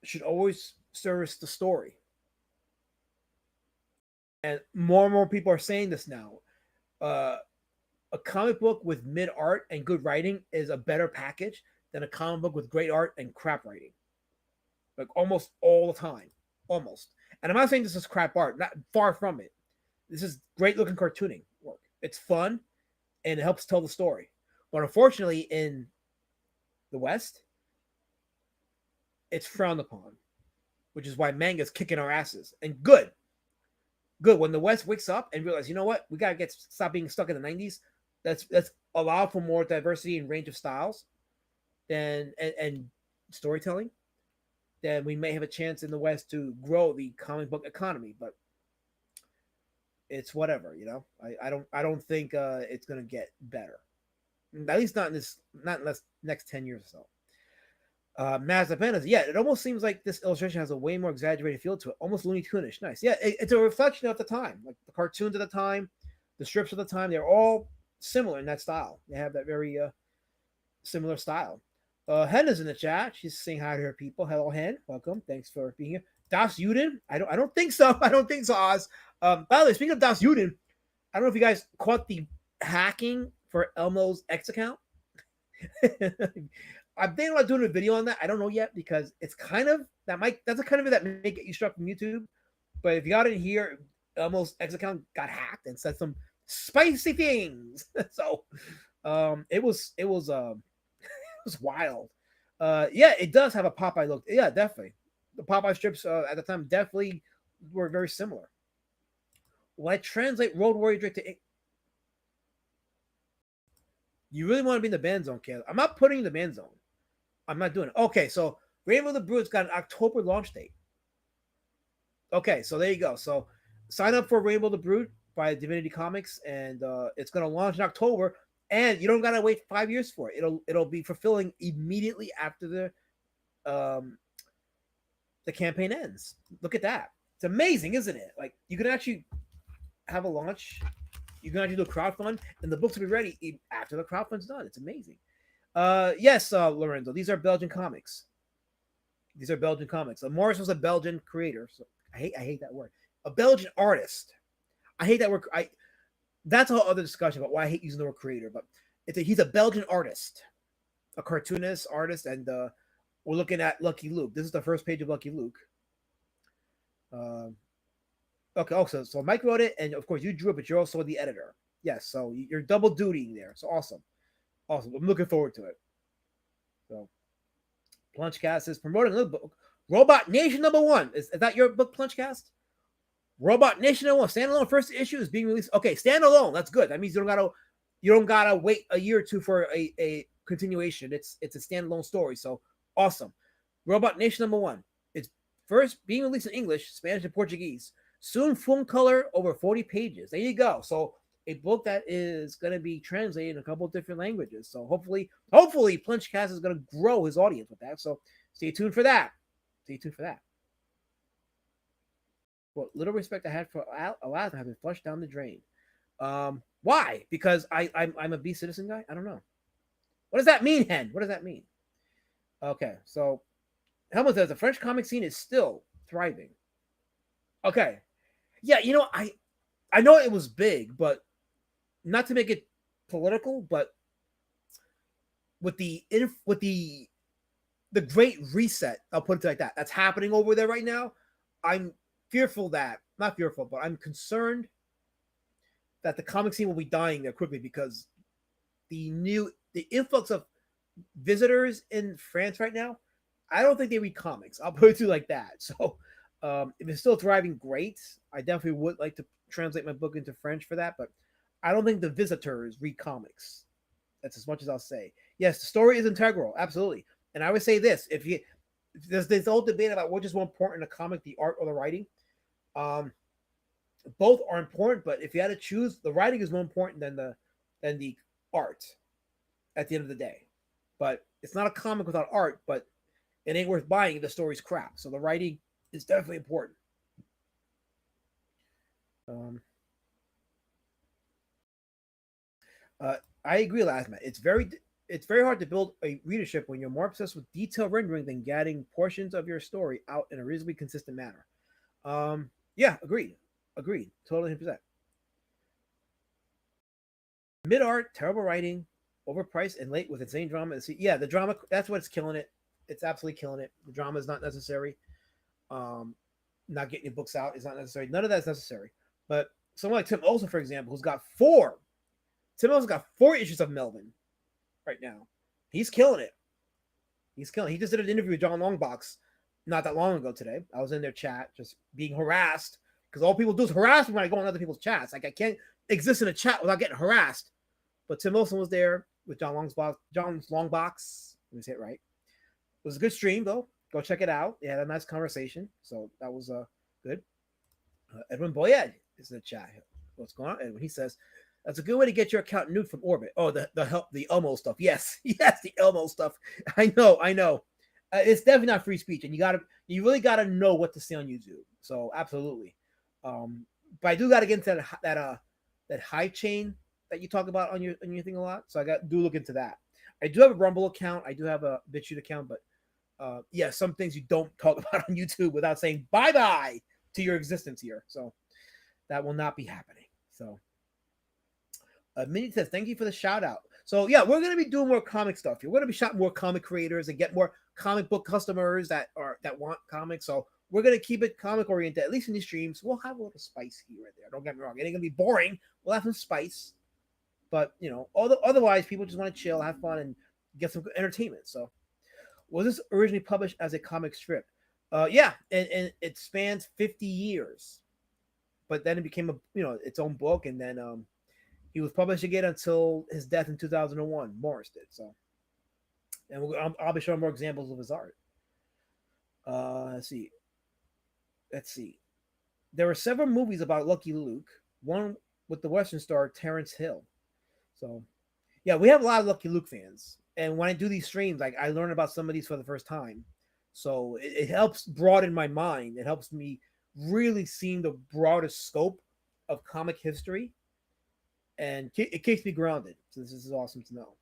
should always service the story. And more people are saying this now. A comic book with mid art and good writing is a better package than a comic book with great art and crap writing. Like almost all the time. Almost. And I'm not saying this is crap art, not far from it. This is great looking cartooning work. It's fun and it helps tell the story. But unfortunately, in the West, it's frowned upon, which is why manga's kicking our asses. And good, good. When the West wakes up and realize, you know what, we gotta stop being stuck in the '90s. Let's allow for more diversity and range of styles, and storytelling. Then we may have a chance in the West to grow the comic book economy. But it's whatever, you know. I don't think it's gonna get better. At least not in this next 10 years or so. Mazepin yeah, it almost seems like this illustration has a way more exaggerated feel to it, almost Looney Tune-ish. Nice. Yeah, it's a reflection of the time, like the cartoons of the time, the strips of the time. They're all similar in that style. They have that very similar style. Hen is in the chat. She's saying hi to her people. Hello, Hen. Welcome. Thanks for being here. Das Juden? I don't think so. I don't think so, Oz. By the way, speaking of Das Juden, I don't know if you guys caught the hacking for Elmo's X account. I'm thinking about doing a video on that. I don't know yet because it's kind of that's a kind of it that may get you struck from YouTube. But if you got it here, Elmo's X account got hacked and said some spicy things. So it was it was wild. Yeah, it does have a Popeye look. Yeah, definitely. The Popeye strips at the time definitely were very similar. When I translate Road Warrior Drake to you really want to be in the ban zone, Caleb. I'm not putting you in the ban zone. I'm not doing it. Okay, so Rainbow the Brood's got an October launch date. Okay, so there you go. So sign up for Rainbow the Brood by Divinity Comics, and it's going to launch in October. And you don't got to wait 5 years for it. It'll be fulfilling immediately after the campaign ends. Look at that. It's amazing, isn't it? Like you can actually have a launch. You can actually do a crowdfund, and the books will be ready after the crowdfund's done. It's amazing. Yes, Lorenzo. These are Belgian comics. These are Belgian comics. Morris was a Belgian creator. So I hate that word. A Belgian artist. I hate that word. That's a whole other discussion about why I hate using the word creator. But he's a Belgian artist, a cartoonist, artist, and we're looking at Lucky Luke. This is the first page of Lucky Luke. Okay. Also, so Mike wrote it, and of course you drew it, but you're also the editor. Yes. So you're double dutying there. So awesome. Awesome. I'm looking forward to it. So, Plunchcast is promoting a little book. Robot Nation #1. Is that your book, Plunchcast? Robot Nation #1. Standalone first issue is being released. Okay, standalone. That's good. That means you don't gotta wait a year or two for a continuation. It's a standalone story. So awesome. Robot Nation #1. It's first being released in English, Spanish, and Portuguese. Soon full color, over 40 pages. There you go. So a book that is going to be translated in a couple of different languages. So hopefully Plunchcast is going to grow his audience with that. So stay tuned for that. Stay tuned for that. Well, little respect I had for Aladdin has been flushed down the drain. Why? Because I'm a B citizen guy? I don't know. What does that mean, Hen? What does that mean? Okay, so Helmut says the French comic scene is still thriving. Okay. Yeah, you know, I know it was big, but not to make it political, but with the great reset, I'll put it like that, that's happening over there right now, I'm not fearful, but I'm concerned that the comic scene will be dying there quickly because the influx of visitors in France right now, I don't think they read comics. I'll put it to you like that. So if it's still thriving, great. I definitely would like to translate my book into French for that, but I don't think the visitors read comics. That's as much as I'll say. Yes, the story is integral, absolutely. And I would say this: if there's this whole debate about which is more important in a comic, the art or the writing. Both are important, but if you had to choose, the writing is more important than the art at the end of the day. But it's not a comic without art, but it ain't worth buying if the story's crap. So the writing is definitely important. I agree, Lasma. It's very hard to build a readership when you're more obsessed with detail rendering than getting portions of your story out in a reasonably consistent manner. Yeah, agreed. Totally 100%. Mid art, terrible writing, overpriced and late with insane drama. Yeah, the drama, that's what's killing it. It's absolutely killing it. The drama is not necessary. Not getting your books out is not necessary. None of that's necessary. But someone like Tim Olsen, for example, who's got 4. Tim Olsen got 4 issues of Melvin right now. He's killing it. He's killing it. He just did an interview with John Longbox not that long ago today. I was in their chat just being harassed because all people do is harass me when I go on other people's chats. Like I can't exist in a chat without getting harassed. But Tim Olsen was there with John's Longbox. Let me say it right. It was a good stream though. Go check it out. They had a nice conversation. So that was good. Edwin Boyed is in the chat. What's going on, Edwin? He says, that's a good way to get your account nude from orbit. Oh, the Elmo stuff. Yes, yes, the Elmo stuff. I know. It's definitely not free speech, and you really gotta know what to say on YouTube. So absolutely. But I do gotta get into that hive chain that you talk about on your thing a lot. So I do look into that. I do have a Rumble account. I do have a BitChute account, but yeah, some things you don't talk about on YouTube without saying bye bye to your existence here. So that will not be happening. So. Minnie says, thank you for the shout out. So yeah, we're going to be doing more comic stuff here. We're going to be shouting more comic creators and get more comic book customers that want comics. So we're going to keep it comic oriented, at least in these streams. We'll have a little spice here and there. Don't get me wrong. It ain't going to be boring. We'll have some spice. But, otherwise, people just want to chill, have fun, and get some good entertainment. So was this originally published as a comic strip? Yeah, and it spans 50 years. But then it became its own book, and then he was publishing it until his death in 2001. Morris did so, and I'll be showing more examples of his art. Let's see. There were several movies about Lucky Luke. One with the Western star Terrence Hill. So, yeah, we have a lot of Lucky Luke fans, and when I do these streams, like I learn about some of these for the first time. So it helps broaden my mind. It helps me really see the broadest scope of comic history. And it keeps me grounded. So this is awesome to know.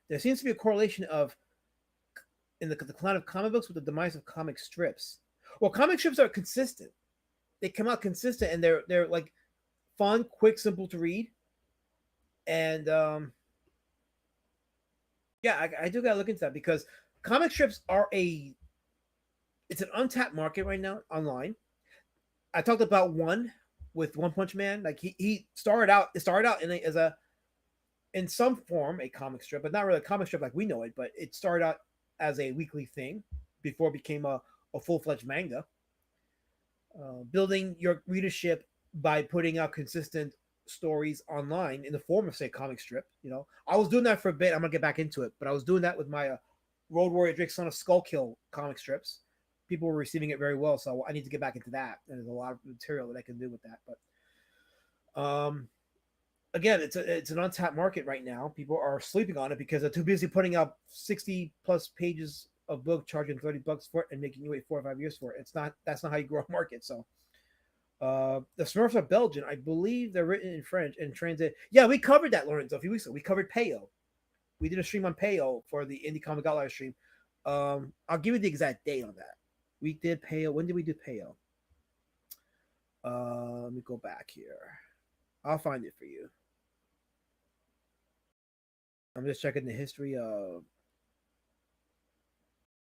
There seems to be a correlation in the decline of comic books with the demise of comic strips. Well, comic strips are consistent. They come out consistent, and they're like fun, quick, simple to read. And yeah, I do gotta look into that because comic strips are it's an untapped market right now online. I talked about one with One Punch Man. Like he started out in some form a comic strip, but not really a comic strip like we know it, but it started out as a weekly thing before it became a full-fledged manga. Building your readership by putting out consistent stories online in the form of, say, comic strip. I was doing that for a bit. I'm gonna get back into it, but I was doing that with my Road Warrior Drake Son of Skullkill comic strips. People were receiving it very well, so I need to get back into that. And there's a lot of material that I can do with that. But again, it's an untapped market right now. People are sleeping on it because they're too busy putting out 60 plus pages of book, charging $30 for it, and making you wait 4 or 5 years for it. That's not how you grow a market. So the Smurfs are Belgian. I believe they're written in French and translated. Yeah, we covered that, Lorenzo, a few weeks ago. We covered Peyo. We did a stream on Peyo for the Indie Comic Outliers stream. I'll give you the exact date on that. We did Peyo. When did we do Peyo? Let me go back here. I'll find it for you. I'm just checking the history of.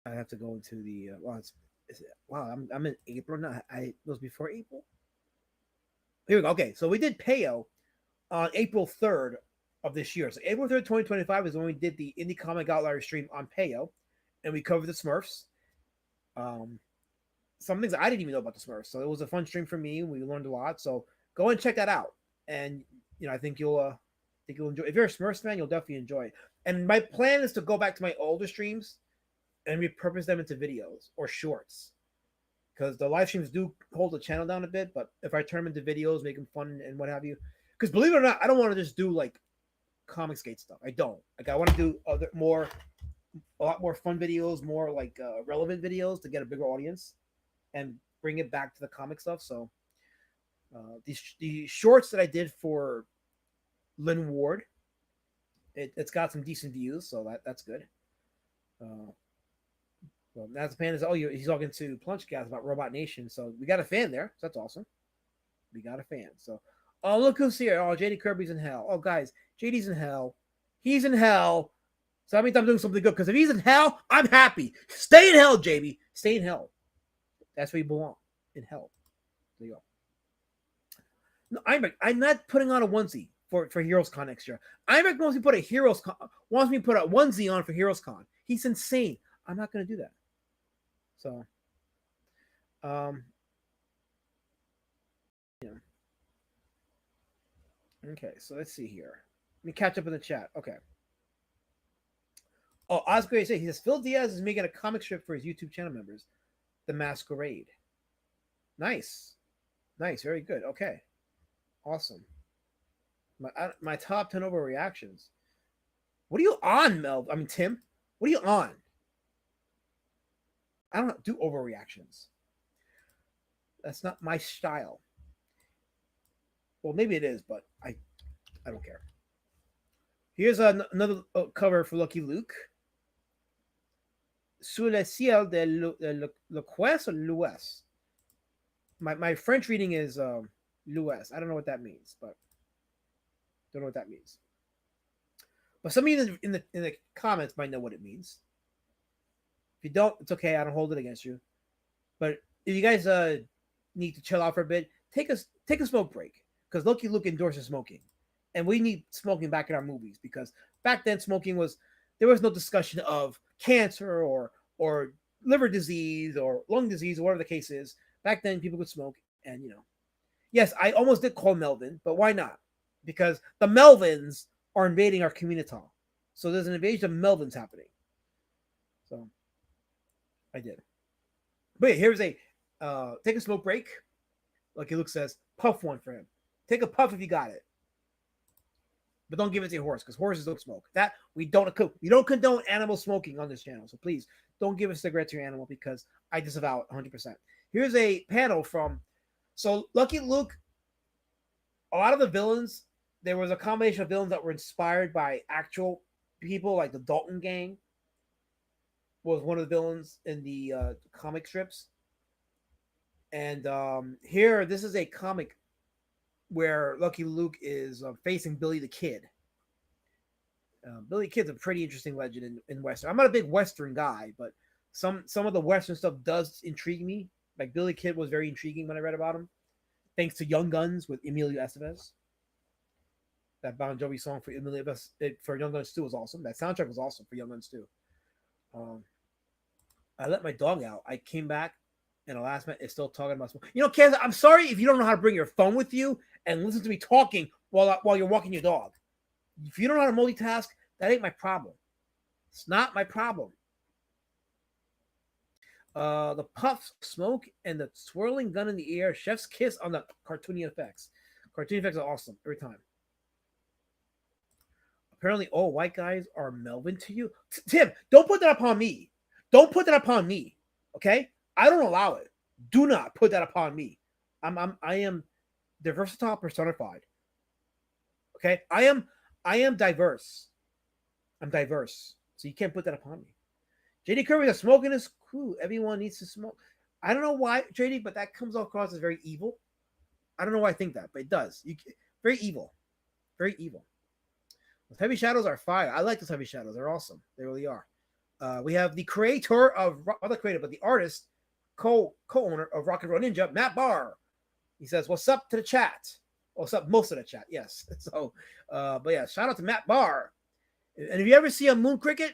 I have to go into the. I'm in April now. It was before April. Here we go. Okay, so we did Peyo on April 3rd of this year. So April 3rd, 2025 is when we did the Indie Comic Outlier stream on Peyo, and we covered the Smurfs. Some things I didn't even know about the Smurfs, so it was a fun stream for me. We learned a lot, so go and check that out. And I think you'll enjoy. If you're a Smurfs fan, you'll definitely enjoy it. And my plan is to go back to my older streams and repurpose them into videos or shorts, because the live streams do hold the channel down a bit. But if I turn them into videos, make them fun and what have you, because believe it or not, I don't want to just do like Comicsgate stuff. I don't. Like I want to do a lot more fun videos, more like relevant videos to get a bigger audience and bring it back to the comic stuff. So the shorts that I did for Lynn Ward, it's got some decent views, so that's good. Well, that's the pan is he's talking to Plunchcast about Robot Nation, so we got a fan there. So that's awesome. We got a fan. So look who's here. JD Kirby's in hell. Oh guys, JD's in hell. He's in hell. So that means I'm doing something good, because if he's in hell, I'm happy. Stay in hell, JB. Stay in hell. That's where you belong. In hell. There you go. No, I'm not putting on a onesie for Heroes Con next year. Imec wants me to put wants me to put a onesie on for Heroes Con. He's insane. I'm not going to do that. So, yeah. Okay, so let's see here. Let me catch up in the chat. Okay. Oh, Oscar says he says Phil Diaz is making a comic strip for his YouTube channel members, The Masquerade. Nice, very good. Okay, awesome. My top 10 overreactions. What are you on, Mel? I mean, Tim. What are you on? I don't do overreactions. That's not my style. Well, maybe it is, but I don't care. Here's another cover for Lucky Luke. Sous le ciel de l'Ouest or l'Ouest. My French reading is l'Ouest. I don't know what that means, but don't know what that means. But some of you in the comments might know what it means. If you don't, it's okay. I don't hold it against you. But if you guys need to chill out for a bit, take a smoke break, because Lucky Luke endorses smoking, and we need smoking back in our movies, because back then there was no discussion of cancer or liver disease or lung disease or whatever the case is. Back then, people could smoke, and yes, I almost did call Melvin, but why not? Because the Melvins are invading our community, so there's an invasion of Melvins happening. So I did. But yeah, here's a take a smoke break. Lucky Luke says, puff one for him. Take a puff if you got it. But don't give it to your horse, because horses don't smoke. That we don't condone animal smoking on this channel. So please don't give a cigarette to your animal, because I disavow it 100%. Here's a panel from Lucky Luke. A lot of the villains, there was a combination of villains that were inspired by actual people, like the Dalton Gang was one of the villains in the comic strips. And here, this is a comic where Lucky Luke is facing Billy the Kid. Billy the Kid's a pretty interesting legend in Western. I'm not a big Western guy, but some of the Western stuff does intrigue me. Like Billy the Kid was very intriguing when I read about him, thanks to Young Guns with Emilio Estevez. That Bon Jovi song for for Young Guns 2 was awesome. That soundtrack was awesome for Young Guns 2. I let my dog out. I came back, and the last minute is still talking about smoke. Kansas, I'm sorry if you don't know how to bring your phone with you and listen to me talking while you're walking your dog. If you don't know how to multitask, that ain't my problem. It's not my problem. The puffs, smoke, and the swirling gun in the air. Chef's kiss on the cartoony effects. Cartoon effects are awesome every time. Apparently, all white guys are Melvin to you. Tim, don't put that upon me. Don't put that upon me. Okay? I don't allow it. Do not put that upon me. I am versatile personified. Okay? I am diverse. I'm diverse. So you can't put that upon me. JD Kirby is smoking is cool. Everyone needs to smoke. I don't know why, JD, but that comes across as very evil. I don't know why I think that, but it does. Very evil. Very evil. Those heavy shadows are fire. I like those heavy shadows. They're awesome. They really are. We have the creator of, not the creator, but the artist, co-owner of Rock and Roll Ninja, Matt Barr. He says, what's up to the chat? What's up? Most of the chat, yes. So, but yeah, shout out to Matt Barr. And if you ever see a moon cricket,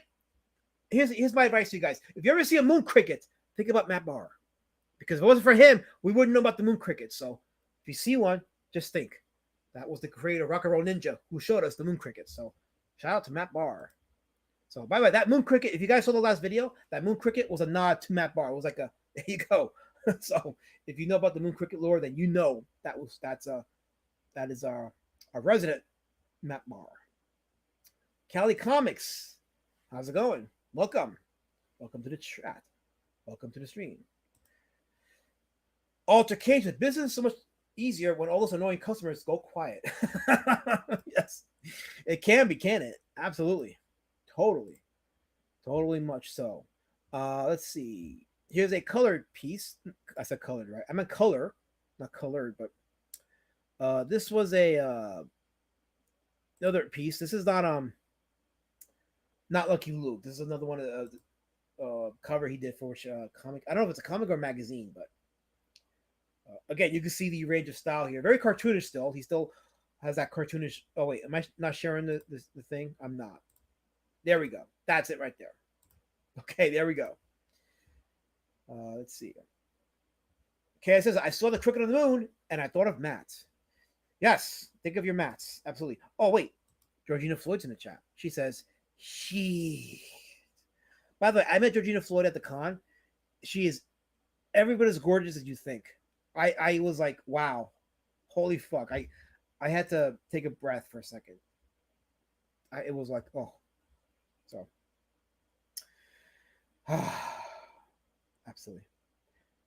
here's my advice to you guys. If you ever see a moon cricket, think about Matt Barr. Because if it wasn't for him, we wouldn't know about the moon cricket. So if you see one, just think. That was the creator of Rock and Roll Ninja who showed us the moon cricket. So shout out to Matt Barr. So by the way, that moon cricket, if you guys saw the last video, that moon cricket was a nod to Matt Barr. It was like there you go. So if you know about the moon cricket lore, then you know that is our resident Matt Barr. Cali Comics, how's it going? Welcome to the chat. Welcome to the stream. Altercation. Business is so much easier when all those annoying customers go quiet. Yes, it can be, can it? Absolutely, totally much so. Let's see. Here's a colored piece. I said colored, right? I meant color, not colored, but this was a another piece. This is not Lucky Luke. This is another one of the cover he did for comic. I don't know if it's a comic or magazine, but Again, you can see the range of style here. Very cartoonish still. He still has that cartoonish. Oh wait, am I not sharing the thing? I'm not. There we go. That's it right there. Okay, there we go. Let's see. Okay, it says I saw the cricket on the moon and I thought of Matt. Yes, think of your Matts. Absolutely. Oh wait, Georgina Floyd's in the chat. She says she. By the way, I met Georgina Floyd at the con. She is every bit as gorgeous as you think. I was like, wow, holy fuck. I had to take a breath for a second. It was like, oh, so absolutely.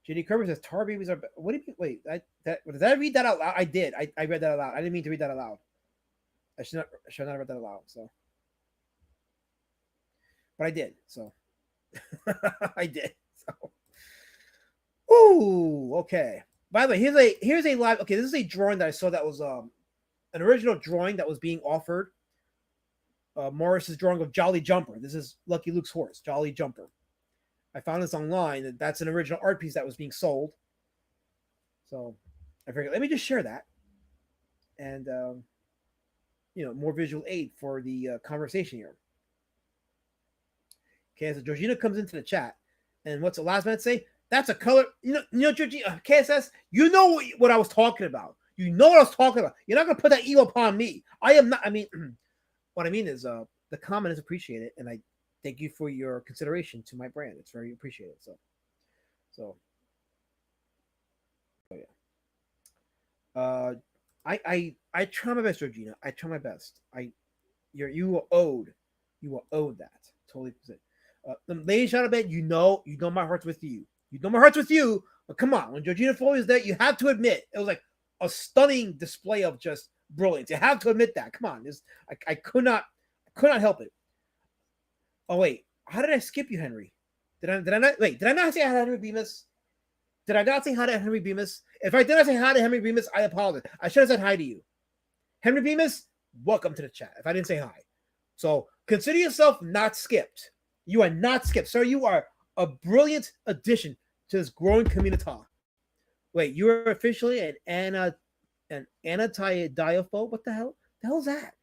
JD Kerber says tar babies are. What do you mean? Wait, did I read that out loud? I did. I read that out loud. I didn't mean to read that out loud. I should not have read that out loud. So, but I did. So, I did. So, ooh, okay. By the way, here's a live. Okay, this is a drawing that I saw that was an original drawing that was being offered. Morris's drawing of Jolly Jumper. This is Lucky Luke's horse, Jolly Jumper. I found this online. That's an original art piece that was being sold. So I figured, let me just share that, and more visual aid for the conversation here. Okay, so Georgina comes into the chat, and what's the last man say? That's a color. Georgina, KSS. You know what I was talking about. You know what I was talking about. You're not gonna put that ego upon me. I am not. I mean, what I mean is, the comment is appreciated, and I thank you for your consideration to my brand. It's very appreciated. So yeah. I try my best, Georgina. I try my best. You were owed that. Totally. Ladies, shout out, you know my heart's with you. You know my heart's with you. But come on, when Georgina Floyd is there, you have to admit it was like a stunning display of just brilliance. You have to admit that. Come on, I could not help it. Oh wait, how did I skip you, Henry? Did I not? Wait, did I not say hi to Henry Bemis? Did I not say hi to Henry Bemis? If I did not say hi to Henry Bemis, I apologize. I should have said hi to you. Henry Bemis, welcome to the chat. If I didn't say hi. So consider yourself not skipped. You are not skipped. Sir, you are a brilliant addition to this growing community. Wait, you are officially an anti-diaphobe? What the hell? The hell is that?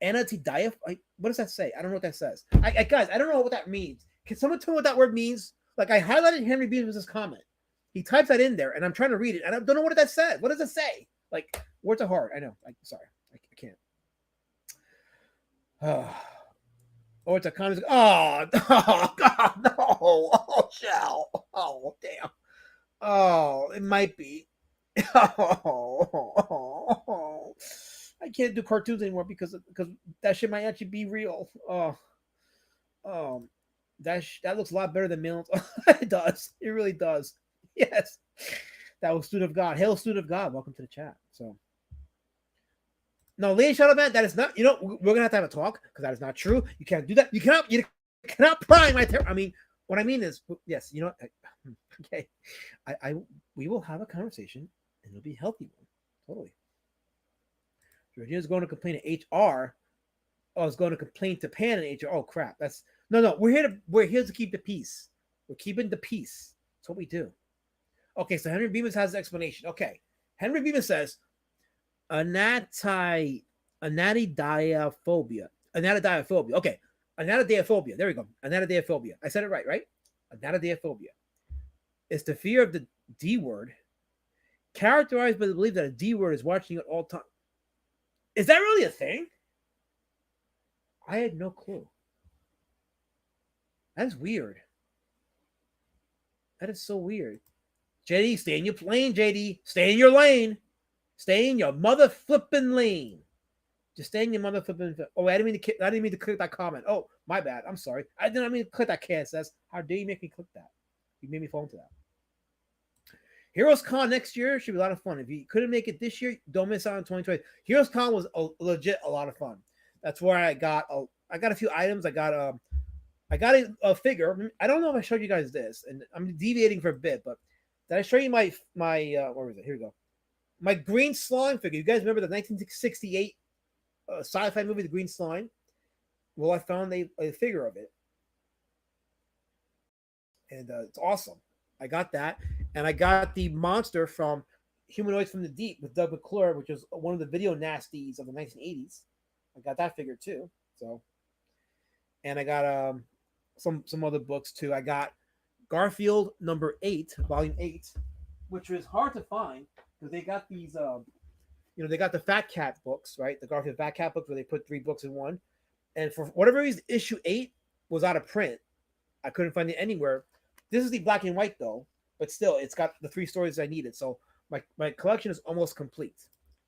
Anti-diaphobe? What does that say? I don't know what that says. Guys, I don't know what that means. Can someone tell me what that word means? Like, I highlighted Henry Bemis' comment. He types that in there, and I'm trying to read it, and I don't know what that says. What does it say? Like, words are hard. I know. Sorry. I can't. Oh, it's a comment. Oh, God, no. Oh, shell. Oh, damn. Oh, it might be. Oh, I can't do cartoons anymore because that shit might actually be real. That looks a lot better than Mills. It does. It really does. Yes. That was Student of God. Hail, Student of God. Welcome to the chat. So, no, ladies and gentlemen, that is not. We're gonna have to have a talk because that is not true. You can't do that. You cannot pry my. I mean, what I mean is, yes. Okay. We will have a conversation, and it'll be a healthy one. Totally. Georgina's going to complain to HR. I was going to complain to Pan and HR. Oh crap! That's no. We're here to keep the peace. We're keeping the peace. That's what we do. Okay, so Henry Bemis has an explanation. Okay, Henry Bemis says anatidiaphobia. Anatidiaphobia. Okay, anatidiaphobia. There we go. Anatidiaphobia. I said it right? Anatidiaphobia. It's the fear of the D word, characterized by the belief that a D word is watching you at all times. Is that really a thing? I had no clue. That's weird. That is so weird. JD, stay in your lane, JD. Stay in your lane. Stay in your mother flipping lane. Just stay in your mother flipping. Oh, I didn't mean to click that comment. Oh, my bad. I'm sorry. I didn't mean to click that KSS. How dare you make me click that? You made me fall into that. Heroes Con next year should be a lot of fun. If you couldn't make it this year, don't miss out on 2020. Heroes Con was legit a lot of fun. That's where I got a few items. I got a figure. I don't know if I showed you guys this, and I'm deviating for a bit, but did I show you my where was it? Here we go. My Green Slime figure. You guys remember the 1968 sci-fi movie, The Green Slime? Well, I found a figure of it, and it's awesome. I got that, And I got the monster from Humanoids from the Deep with Doug McClure, which was one of the video nasties of the 1980s. I got that figure too. So, and I got some other books too. I got Garfield #8, volume 8, which was hard to find because they got these they got the Fat Cat books, right? The Garfield Fat Cat books where they put 3 books in one. And for whatever reason, issue 8 was out of print. I couldn't find it anywhere. This is the black and white though, but still, it's got the 3 stories I needed. So my collection is almost complete.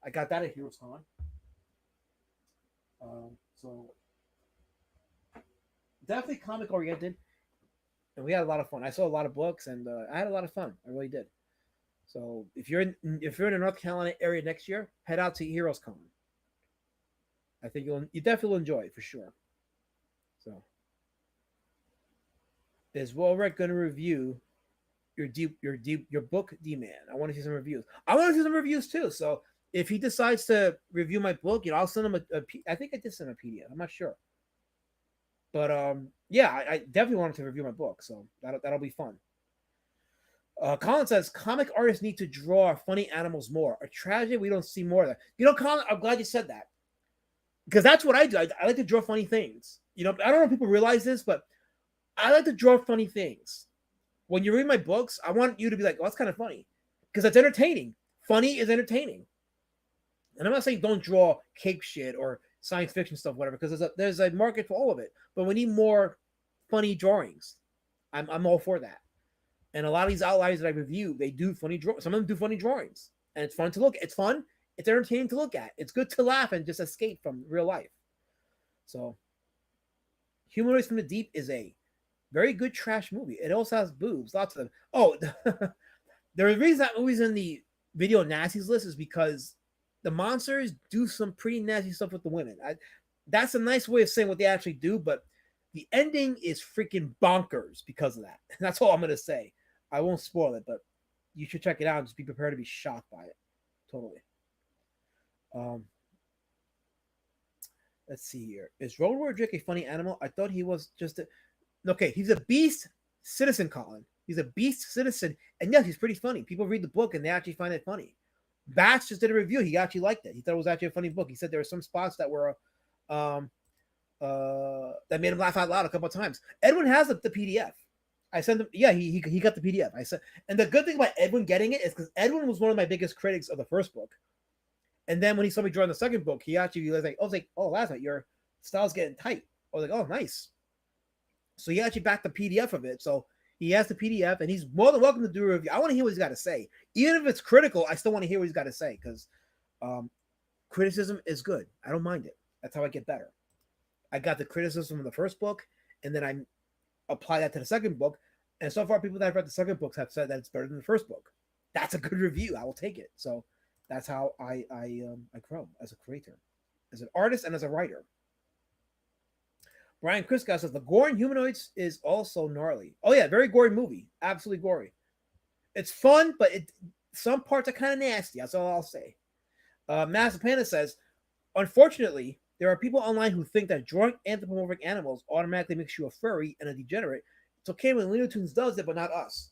I got that at Heroes Con. So definitely comic oriented, and we had a lot of fun. I saw a lot of books, and I had a lot of fun. I really did. So if you're in the North Carolina area next year, head out to Heroes Con. I think you definitely will enjoy it for sure. So is Walrek going to review your book, D-Man? I want to see some reviews. I want to see some reviews too. So if he decides to review my book, I'll send him I think I did send him a PDF. I'm not sure. But yeah, I definitely wanted to review my book, so that'll be fun. Colin says comic artists need to draw funny animals more. A tragedy we don't see more of that. Colin, I'm glad you said that because that's what I do. I like to draw funny things. I don't know if people realize this, but I like to draw funny things. When you read my books, I want you to be like, "Oh, that's kind of funny," because it's entertaining. Funny is entertaining, and I'm not saying don't draw cape shit or science fiction stuff, whatever, because there's a market for all of it. But we need more funny drawings. I'm all for that. And a lot of these outliers that I review, they do funny drawings. Some of them do funny drawings, and it's fun to look. It's fun. It's entertaining to look at. It's good to laugh and just escape from real life. So, Humanoids from the Deep is a very good trash movie. It also has boobs, lots of them. Oh, the reason that movie's in the video nasties list is because the monsters do some pretty nasty stuff with the women. That's a nice way of saying what they actually do, but the ending is freaking bonkers because of that. That's all I'm going to say. I won't spoil it, but you should check it out and just be prepared to be shocked by it. Totally. Let's see here. Is Road Warrior Drake a funny animal? I thought he was just okay, he's a beast citizen, Colin. He's a beast citizen. And yes, he's pretty funny. People read the book and they actually find it funny. Bats just did a review. He actually liked it. He thought it was actually a funny book. He said there were some spots that were that made him laugh out loud a couple of times. Edwin has the PDF. I sent him. Yeah, he got the PDF. I said, and the good thing about Edwin getting it is because Edwin was one of my biggest critics of the first book, and then when he saw me drawing the second book, he actually was like, "Oh, last night your style's getting tight." I was like, "Oh, nice." So he actually backed the PDF of it. So he has the PDF, and he's more than welcome to do a review. I want to hear what he's got to say, even if it's critical. I still want to hear what he's got to say because criticism is good. I don't mind it. That's how I get better. I got the criticism from the first book, and then I apply that to the second book. And so far, people that have read the second books have said that it's better than the first book. That's a good review. I will take it. So that's how I grow as a creator, as an artist, and as a writer. Brian Kriska says the gore in Humanoids is also gnarly. Oh yeah, very gory movie. Absolutely gory. It's fun, but some parts are kind of nasty. That's all I'll say. Master Panda says, unfortunately, there are people online who think that drawing anthropomorphic animals automatically makes you a furry and a degenerate. It's okay when Looney Tunes does it, but not us.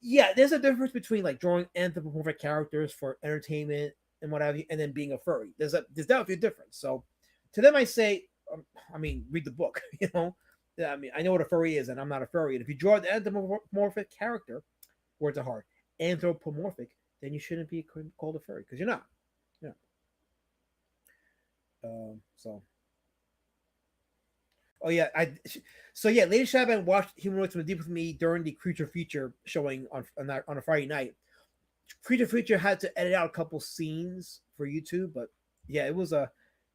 Yeah, there's a difference between like drawing anthropomorphic characters for entertainment and what have you, and then being a furry. There's definitely a difference. So to them, I say, read the book. I know what a furry is, and I'm not a furry. And if you draw an anthropomorphic character, words are hard, anthropomorphic, then you shouldn't be called a furry because you're not. Yeah. Lady Shaban watched Humanoids from the Deep with me during the Creature Feature showing on a Friday night. Creature Feature had to edit out a couple scenes for YouTube, but yeah, it was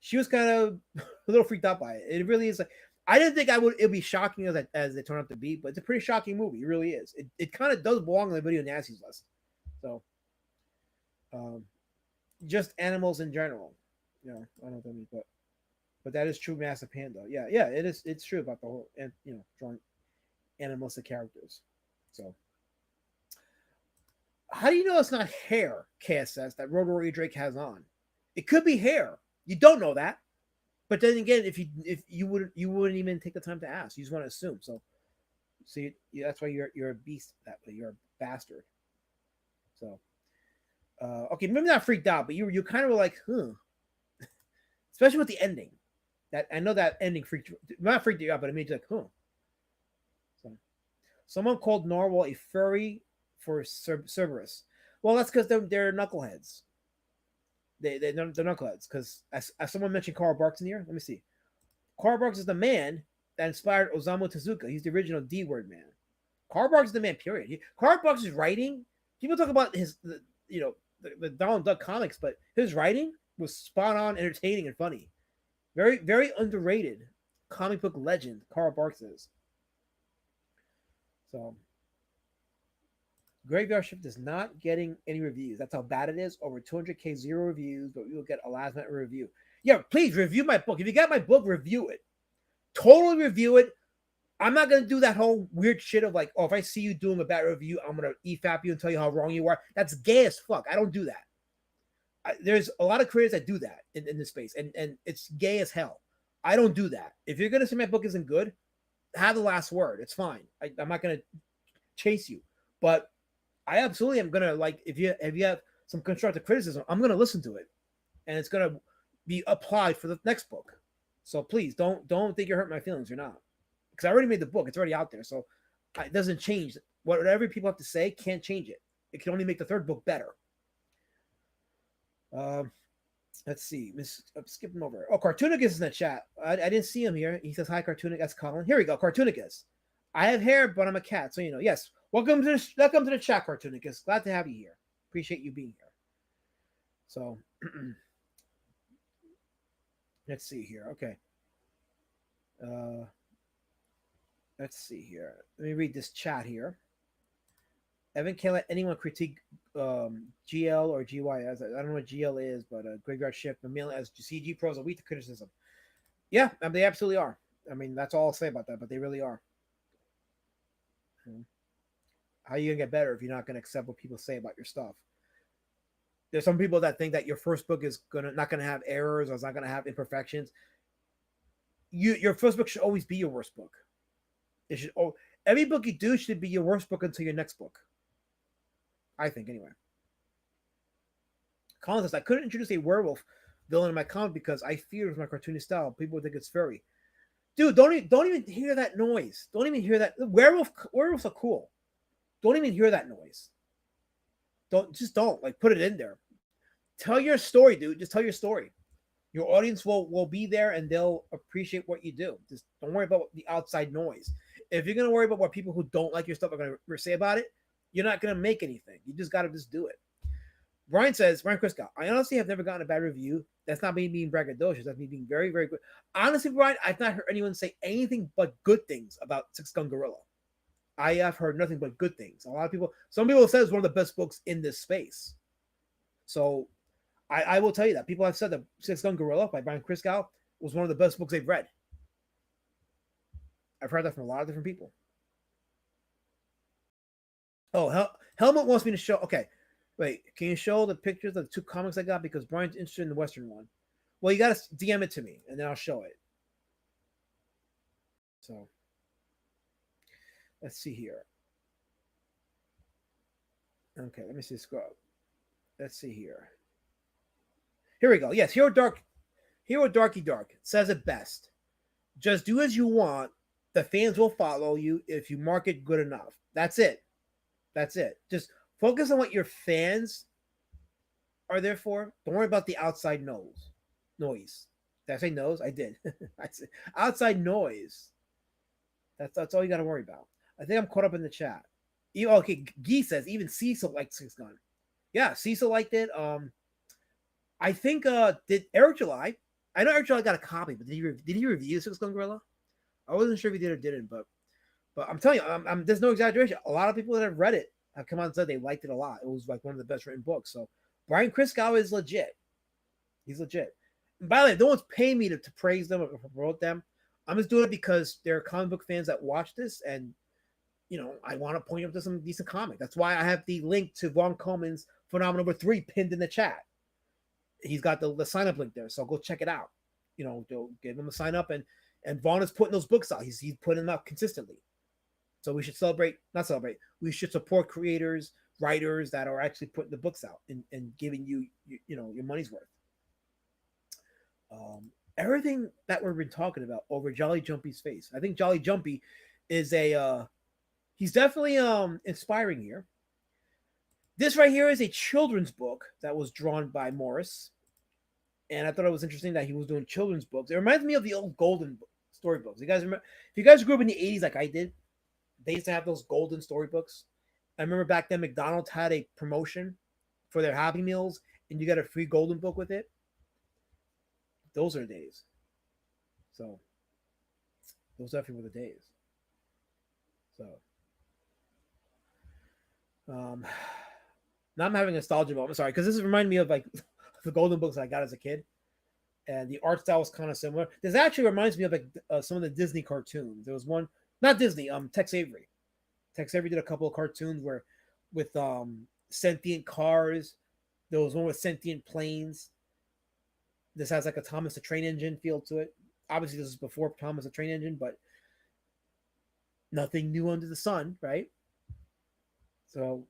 she was kind of a little freaked out by it. It really is. I didn't think it'd be shocking as it turned out to be, but it's a pretty shocking movie. It really is. It kind of does belong on the video nasties list. So, just animals in general. I don't know what that means, but that is true, Master Panda. Yeah, it is. It's true about the whole, drawing animalistic characters. So, how do you know it's not hair, KSS, that Road Warrior Drake has on? It could be hair. You don't know that, but then again, if you wouldn't even take the time to ask. You just want to assume. So that's why you're a beast that way. You're a bastard. So, okay, maybe not freaked out, but you kind of were like, especially with the ending. That I know that ending freaked you, not freaked you out, but it made you like, So, someone called Narwhal a furry for Cerberus. Well, that's because they're knuckleheads. They're knuckleheads. Because as someone mentioned, Carl Barks in here. Let me see. Carl Barks is the man that inspired Osamu Tezuka. He's the original D word man. Carl Barks is the man. Period. Carl Barks is writing. People talk about the Donald Duck comics, but his writing was spot on, entertaining, and funny. Very, very underrated comic book legend, Carl Barks is. So, Graveyard Shift is not getting any reviews. That's how bad it is. Over 200K, 0 reviews, but we will get a last minute review. Yeah, please review my book. If you got my book, review it. Totally review it. I'm not going to do that whole weird shit of like, if I see you doing a bad review, I'm going to EFAP you and tell you how wrong you are. That's gay as fuck. I don't do that. There's a lot of creators that do that in this space, and it's gay as hell. I don't do that. If you're gonna say my book isn't good, have the last word. It's fine. I'm not gonna chase you, but I absolutely am gonna like if you have some constructive criticism, I'm gonna listen to it, and it's gonna be applied for the next book. So please don't think you're hurting my feelings. You're not, because I already made the book. It's already out there, so it doesn't change. Whatever people have to say can't change it. It can only make the third book better. Let's see. I'm skipping over. Oh, Cartoonicus is in the chat. I didn't see him here. He says, hi, Cartoonicus. That's Colin. Here we go. Cartoonicus. I have hair, but I'm a cat. So, yes. Welcome to the chat, Cartoonicus. Glad to have you here. Appreciate you being here. So, let's see here. Okay. Let's see here. Let me read this chat here. Evan can't let anyone critique GL or GYS. I don't know what GL is, but Graveyard Shift, mainly as CG pros are weak to criticism. Yeah, they absolutely are. I mean, that's all I'll say about that, but they really are. How are you going to get better if you're not going to accept what people say about your stuff? There's some people that think that your first book is not going to have errors or it's not going to have imperfections. Your first book should always be your worst book. It should. Every book you do should be your worst book until your next book. I think, anyway. Colin says, I couldn't introduce a werewolf villain in my comic because I fear with my cartoony style. People would think it's furry. Dude, don't even hear that noise. Don't even hear that. Werewolves are cool. Don't even hear that noise. Don't. Like, put it in there. Tell your story, dude. Just tell your story. Your audience will be there and they'll appreciate what you do. Just don't worry about the outside noise. If you're going to worry about what people who don't like your stuff are going to say about it, you're not going to make anything. You just got to just do it. Brian Crisco, I honestly have never gotten a bad review. That's not me being braggadocious. That's me being very, very good. Honestly, Brian, I've not heard anyone say anything but good things about Six Gun Gorilla. I have heard nothing but good things. Some people have said it's one of the best books in this space. So I will tell you that. People have said that Six Gun Gorilla by Brian Crisco was one of the best books they've read. I've heard that from a lot of different people. Oh, Helmut wants me to show. Okay, wait. Can you show the pictures of the two comics I got? Because Brian's interested in the Western one. Well, you got to DM it to me, and then I'll show it. So, let's see here. Okay, let me see. Scroll up. Let's see here. Here we go. Yes, Hero Darky Dark says it best. Just do as you want. The fans will follow you if you market good enough. That's it. That's it. Just focus on what your fans are there for. Don't worry about the outside noise. Did I say nose? I did. I said outside noise. That's all you got to worry about. I think I'm caught up in the chat. Okay, Gee says even Cecil liked Six Gun. Yeah, Cecil liked it. I think did Eric July? I know Eric July got a copy, but did he review Six Gun Gorilla? I wasn't sure if he did or didn't, but I'm telling you, there's no exaggeration. A lot of people that have read it have come out and said they liked it a lot. It was like one of the best written books. So Brian Crisco is legit. He's legit. And by the way, no one's paying me to praise them or promote them. I'm just doing it because there are comic book fans that watch this, and I want to point them to some decent comic. That's why I have the link to Vaugh Coleman's Phenomenova 3 pinned in the chat. He's got the sign up link there, so go check it out. Give him a sign up, and Vaughn is putting those books out. He's putting them out consistently. So we should not celebrate. We should support creators, writers that are actually putting the books out and giving you, your money's worth. Everything that we've been talking about over Jolly Jumpy's face. I think Jolly Jumpy is he's definitely inspiring here. This right here is a children's book that was drawn by Morris. And I thought it was interesting that he was doing children's books. It reminds me of the old Golden storybooks. You guys remember? If you guys grew up in the 80s like I did, they used to have those Golden storybooks. I remember back then McDonald's had a promotion for their Happy Meals, and you got a free Golden book with it. Those are the days. So, those definitely were the days. So, now I'm having a nostalgia moment. Sorry, because this is reminding me of like the Golden books I got as a kid, and the art style was kind of similar. This actually reminds me of like some of the Disney cartoons. There was one, not Disney, Tex Avery. Tex Avery did a couple of cartoons where with sentient cars. There was one with sentient planes. This has like a Thomas the Train Engine feel to it. Obviously, this is before Thomas the Train Engine, but nothing new under the sun, right? So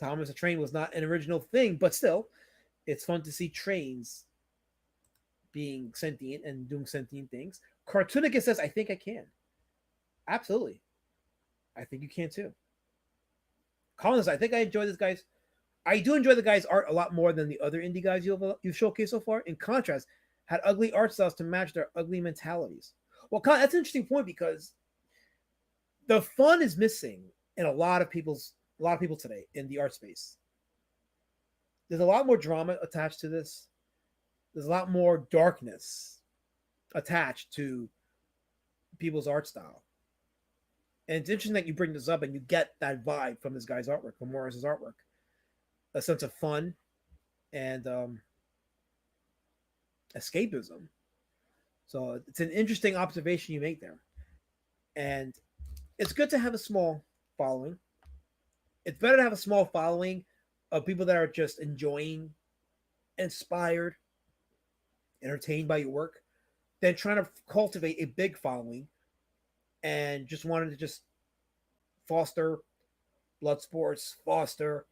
Thomas the Train was not an original thing, but still, it's fun to see trains being sentient and doing sentient things. Cartoonica says, I think I can. Absolutely. I think you can too. Collins, I think I enjoy this guy's. I do enjoy the guy's art a lot more than the other indie guys you've showcased so far. In contrast, had ugly art styles to match their ugly mentalities. Well, that's an interesting point because the fun is missing in a lot of people today in the art space. There's a lot more drama attached to this. There's a lot more darkness attached to people's art style. And it's interesting that you bring this up and you get that vibe from this guy's artwork, from Morris's artwork. A sense of fun and escapism. So it's an interesting observation you make there. And it's good to have a small following. It's better to have a small following of people that are just enjoying, inspired, entertained by your work, than trying to cultivate a big following and just wanted to just foster blood sports, foster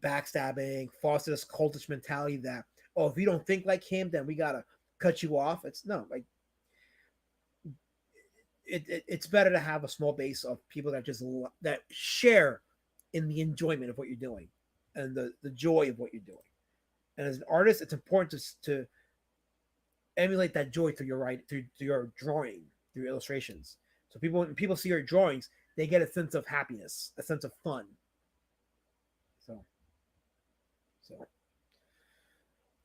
backstabbing, foster this cultish mentality that, oh, if you don't think like him, then we gotta cut you off. It's no, like it's better to have a small base of people that just that share in the enjoyment of what you're doing and the joy of what you're doing. And as an artist, it's important to emulate that joy through your through your drawing, through your illustrations. So when people see your drawings, they get a sense of happiness, a sense of fun. So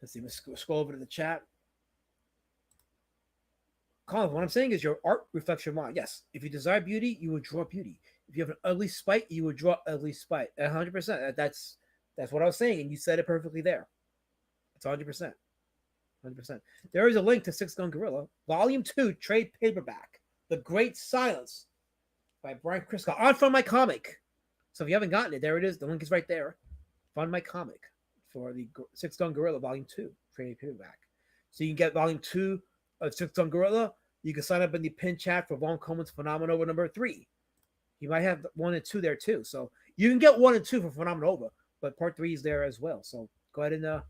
let's see. Let's scroll over to the chat. Colin, what I'm saying is your art reflects your mind. Yes. If you desire beauty, you will draw beauty. If you have an ugly spite, you will draw ugly spite. 100%. That's what I was saying, and you said it perfectly there. It's 100%. 100%. There is a link to Six Gun Gorilla, Volume 2, trade paperback, The Great Silence by Brian Crisco, on Fund My Comic. So if you haven't gotten it, there it is. The link is right there. Fund My Comic for the Six Gun Gorilla Volume 2 trade paperback. So you can get Volume 2 of Six Gun Gorilla. You can sign up in the pin chat for Vaugh Coleman's Phenomenova number 3. You might have 1 and 2 there too. So you can get 1 and 2 for Phenomenova, but part 3 is there as well. So go ahead and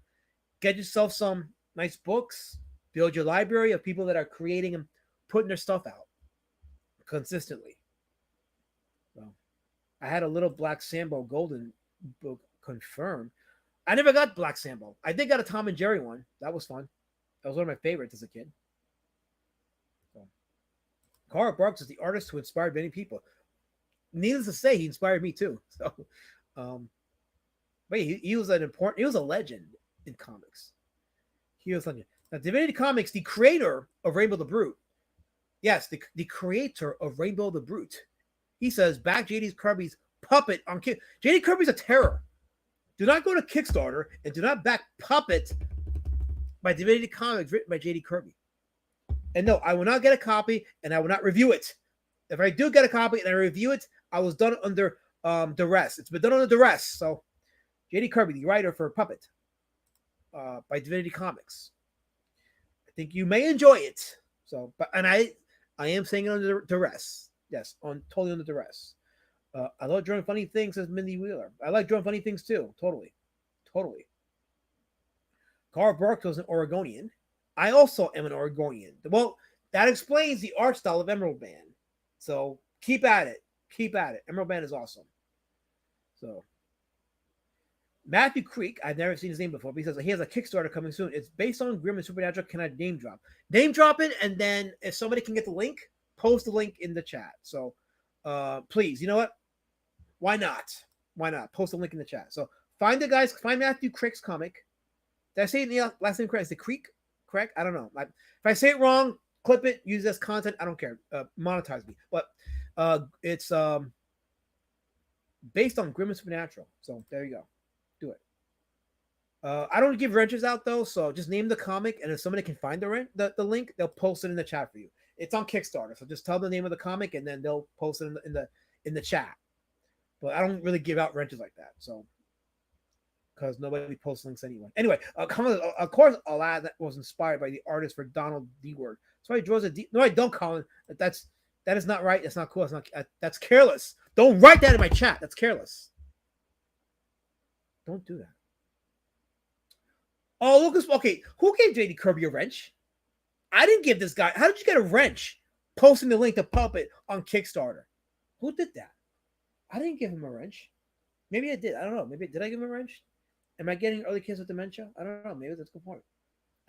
get yourself some nice books. Build your library of people that are creating and putting their stuff out consistently. So I had a little Black Sambo Golden book confirmed. I never got Black Sambo. I did get a Tom and Jerry one. That was fun. That was one of my favorites as a kid. So, Carl Barks is the artist who inspired many people. Needless to say, he inspired me too. So, but he was he was a legend in comics. He was a legend. Now, Divinity Comics, the creator of Rainbow the Brute. Yes, the creator of Rainbow the Brute. He says, back J.D. Kirby's Puppet on Kick. J.D. Kirby's a terror. Do not go to Kickstarter and do not back Puppet by Divinity Comics written by J.D. Kirby. And no, I will not get a copy and I will not review it. If I do get a copy and I review it, I was done under duress. It's been done under duress. So J.D. Kirby, the writer for Puppet by Divinity Comics. I think you may enjoy it. So, but I am saying it under duress. Yes, totally under duress. I love drawing funny things, says Mindy Wheeler. I like drawing funny things too. Totally. Totally. Carl Barks was an Oregonian. I also am an Oregonian. Well, that explains the art style of Emerald Band. So keep at it. Keep at it. Emerald Band is awesome. So Matthew Creek, I've never seen his name before, but he says he has a Kickstarter coming soon. It's based on Grim and Supernatural. Can I name drop? Name drop it, and then if somebody can get the link, post the link in the chat. So please, you know what? Why not? Why not? Post a link in the chat. So find the guys, find Matthew Creek's comic. Did I say the last name correct? Is it Creek? Correct? I don't know. If I say it wrong, clip it, use this content. I don't care. Monetize me. But it's based on Grim and Supernatural. So there you go. Do it. I don't give wrenches out though, so just name the comic, and if somebody can find the link, they'll post it in the chat for you. It's on Kickstarter, so just tell the name of the comic, and then they'll post it in the chat. But I don't really give out wrenches like that, so because nobody posts links anyway. Anyway, of course, a lot that was inspired by the artist for Donald D. Word. So he draws a D. No, I don't, Colin. That is not right. That's not cool. That's not. That's careless. Don't write that in my chat. That's careless. Don't do that. Oh, Lucas. Okay, who gave JD Kirby a wrench? I didn't give this guy. How did you get a wrench? Posting the link to Puppet on Kickstarter. Who did that? I didn't give him a wrench. Maybe I did. I don't know. Maybe did I give him a wrench? Am I getting early kids with dementia? I don't know. Maybe that's a good point.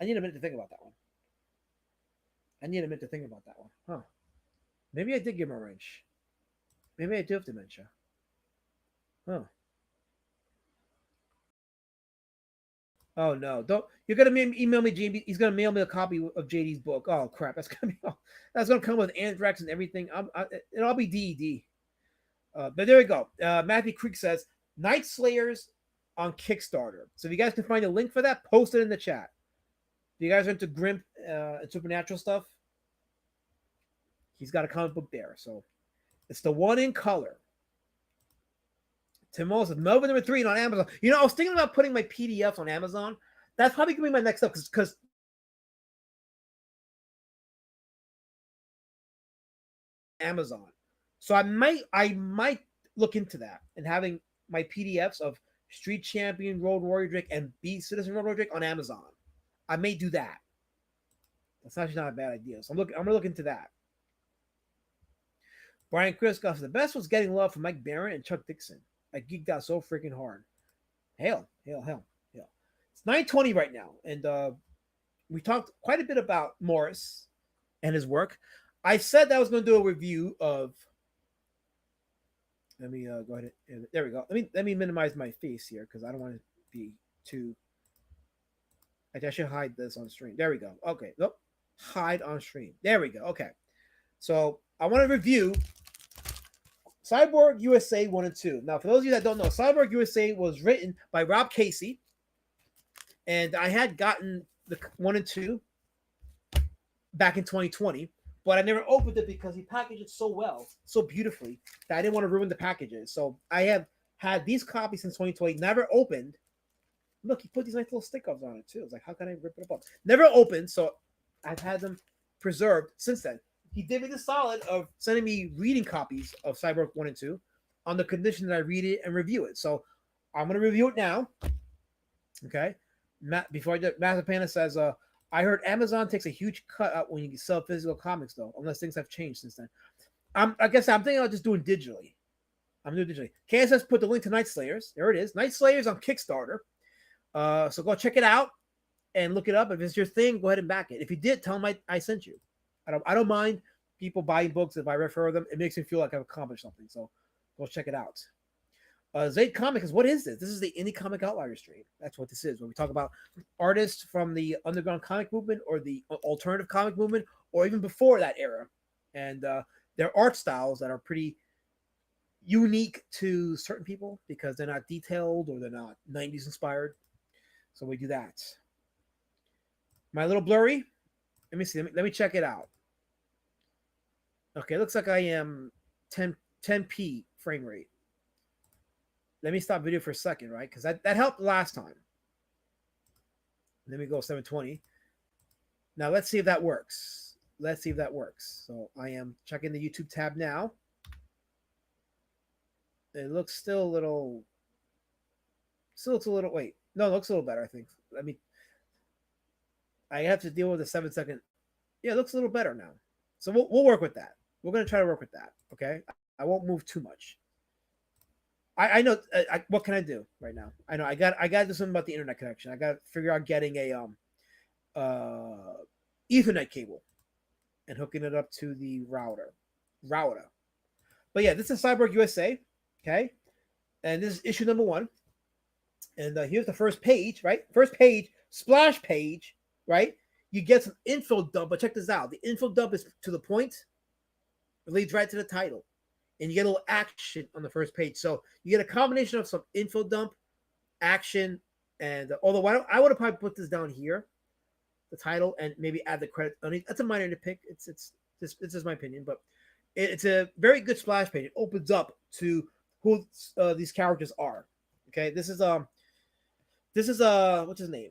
I need a minute to think about that one. Huh. Maybe I did give him a wrench. Maybe I do have dementia. Huh. Oh no! Don't you're gonna email me JB? He's gonna mail me a copy of JD's book. Oh crap! That's gonna come with anthrax and everything. It'll be DED. But there we go. Matthew Creek says Night Slayers on Kickstarter. So if you guys can find a link for that, post it in the chat. If you guys are into Grim and Supernatural stuff, he's got a comic book there. So it's the one in color. Tim Moss says Melvin number 3 on Amazon. You know, I was thinking about putting my PDFs on Amazon. That's probably gonna be my next step because Amazon. So I might look into that and having my PDFs of Street Champion, Road Warrior Drake, and Beast Citizen Road Warrior Drake on Amazon. I may do that. That's actually not a bad idea. So I'm gonna look into that. Brian Chris goes, the best was getting love from Mike Barron and Chuck Dixon. I geeked out so freaking hard. Hail. It's 9:20 right now, and we talked quite a bit about Morris and his work. I said that I was going to do a review of. Let me go ahead. There we go. Let me minimize my face here because I don't want to be too. I should hide this on stream. There we go. Okay. Nope. Hide on stream. There we go. Okay. So I want to review Cyborg USA 1 and 2. Now, for those of you that don't know, Cyborg USA was written by Rob Cacy, and I had gotten the 1 and 2 back in 2020, but I never opened it because he packaged it so well, so beautifully, that I didn't want to ruin the packages. So I have had these copies since 2020, never opened. Look, he put these nice little stickers on it too. It's like, how can I rip it apart? Never opened, so I've had them preserved since then. He did me the solid of sending me reading copies of Cyborg 1 and 2 on the condition that I read it and review it. So I'm going to review it now. Okay. Before I do, Mathapana says, I heard Amazon takes a huge cut out when you sell physical comics, though, unless things have changed since then. I guess I'm thinking about just doing digitally. I'm doing digitally. KSS put the link to Night Slayers. There it is. Night Slayers on Kickstarter. So go check it out and look it up. If it's your thing, go ahead and back it. If you did, tell them I sent you. I don't mind people buying books if I refer them. It makes me feel like I've accomplished something. So go check it out. Zayd Comics, what is this? This is the Indie Comic Outlier stream. That's what this is. When we talk about artists from the underground comic movement or the alternative comic movement, or even before that era, and their art styles that are pretty unique to certain people because they're not detailed or they're not 90s inspired. So we do that. My little blurry. Let me see. Let me check it out. Okay, looks like I am 10p frame rate. Let me stop video for a second, right? Because that helped last time. Let me go 720. Now let's see if that works. So I am checking the YouTube tab now. It looks still a little. Still looks a little. Wait, no, it looks a little better. I think. I mean, I have to deal with a 7 second. Yeah, it looks a little better now. So we'll work with that. We're gonna try to work with that. Okay, I won't move too much. I know. What can I do right now? I know. I got to do something about the internet connection. I got to figure out getting a Ethernet cable and hooking it up to the router. But yeah, this is Cyborg USA. Okay, and this is issue number 1. And here's the first page, right? First page, splash page, right? You get some info dump, but check this out. The info dump is to the point. It leads right to the title. And you get a little action on the first page. So you get a combination of some info dump, action, and although I would have probably put this down here, the title, and maybe add the credit. I mean, that's a minor nitpick. This is my opinion, but it's a very good splash page. It opens up to who these characters are. Okay, this is what's his name?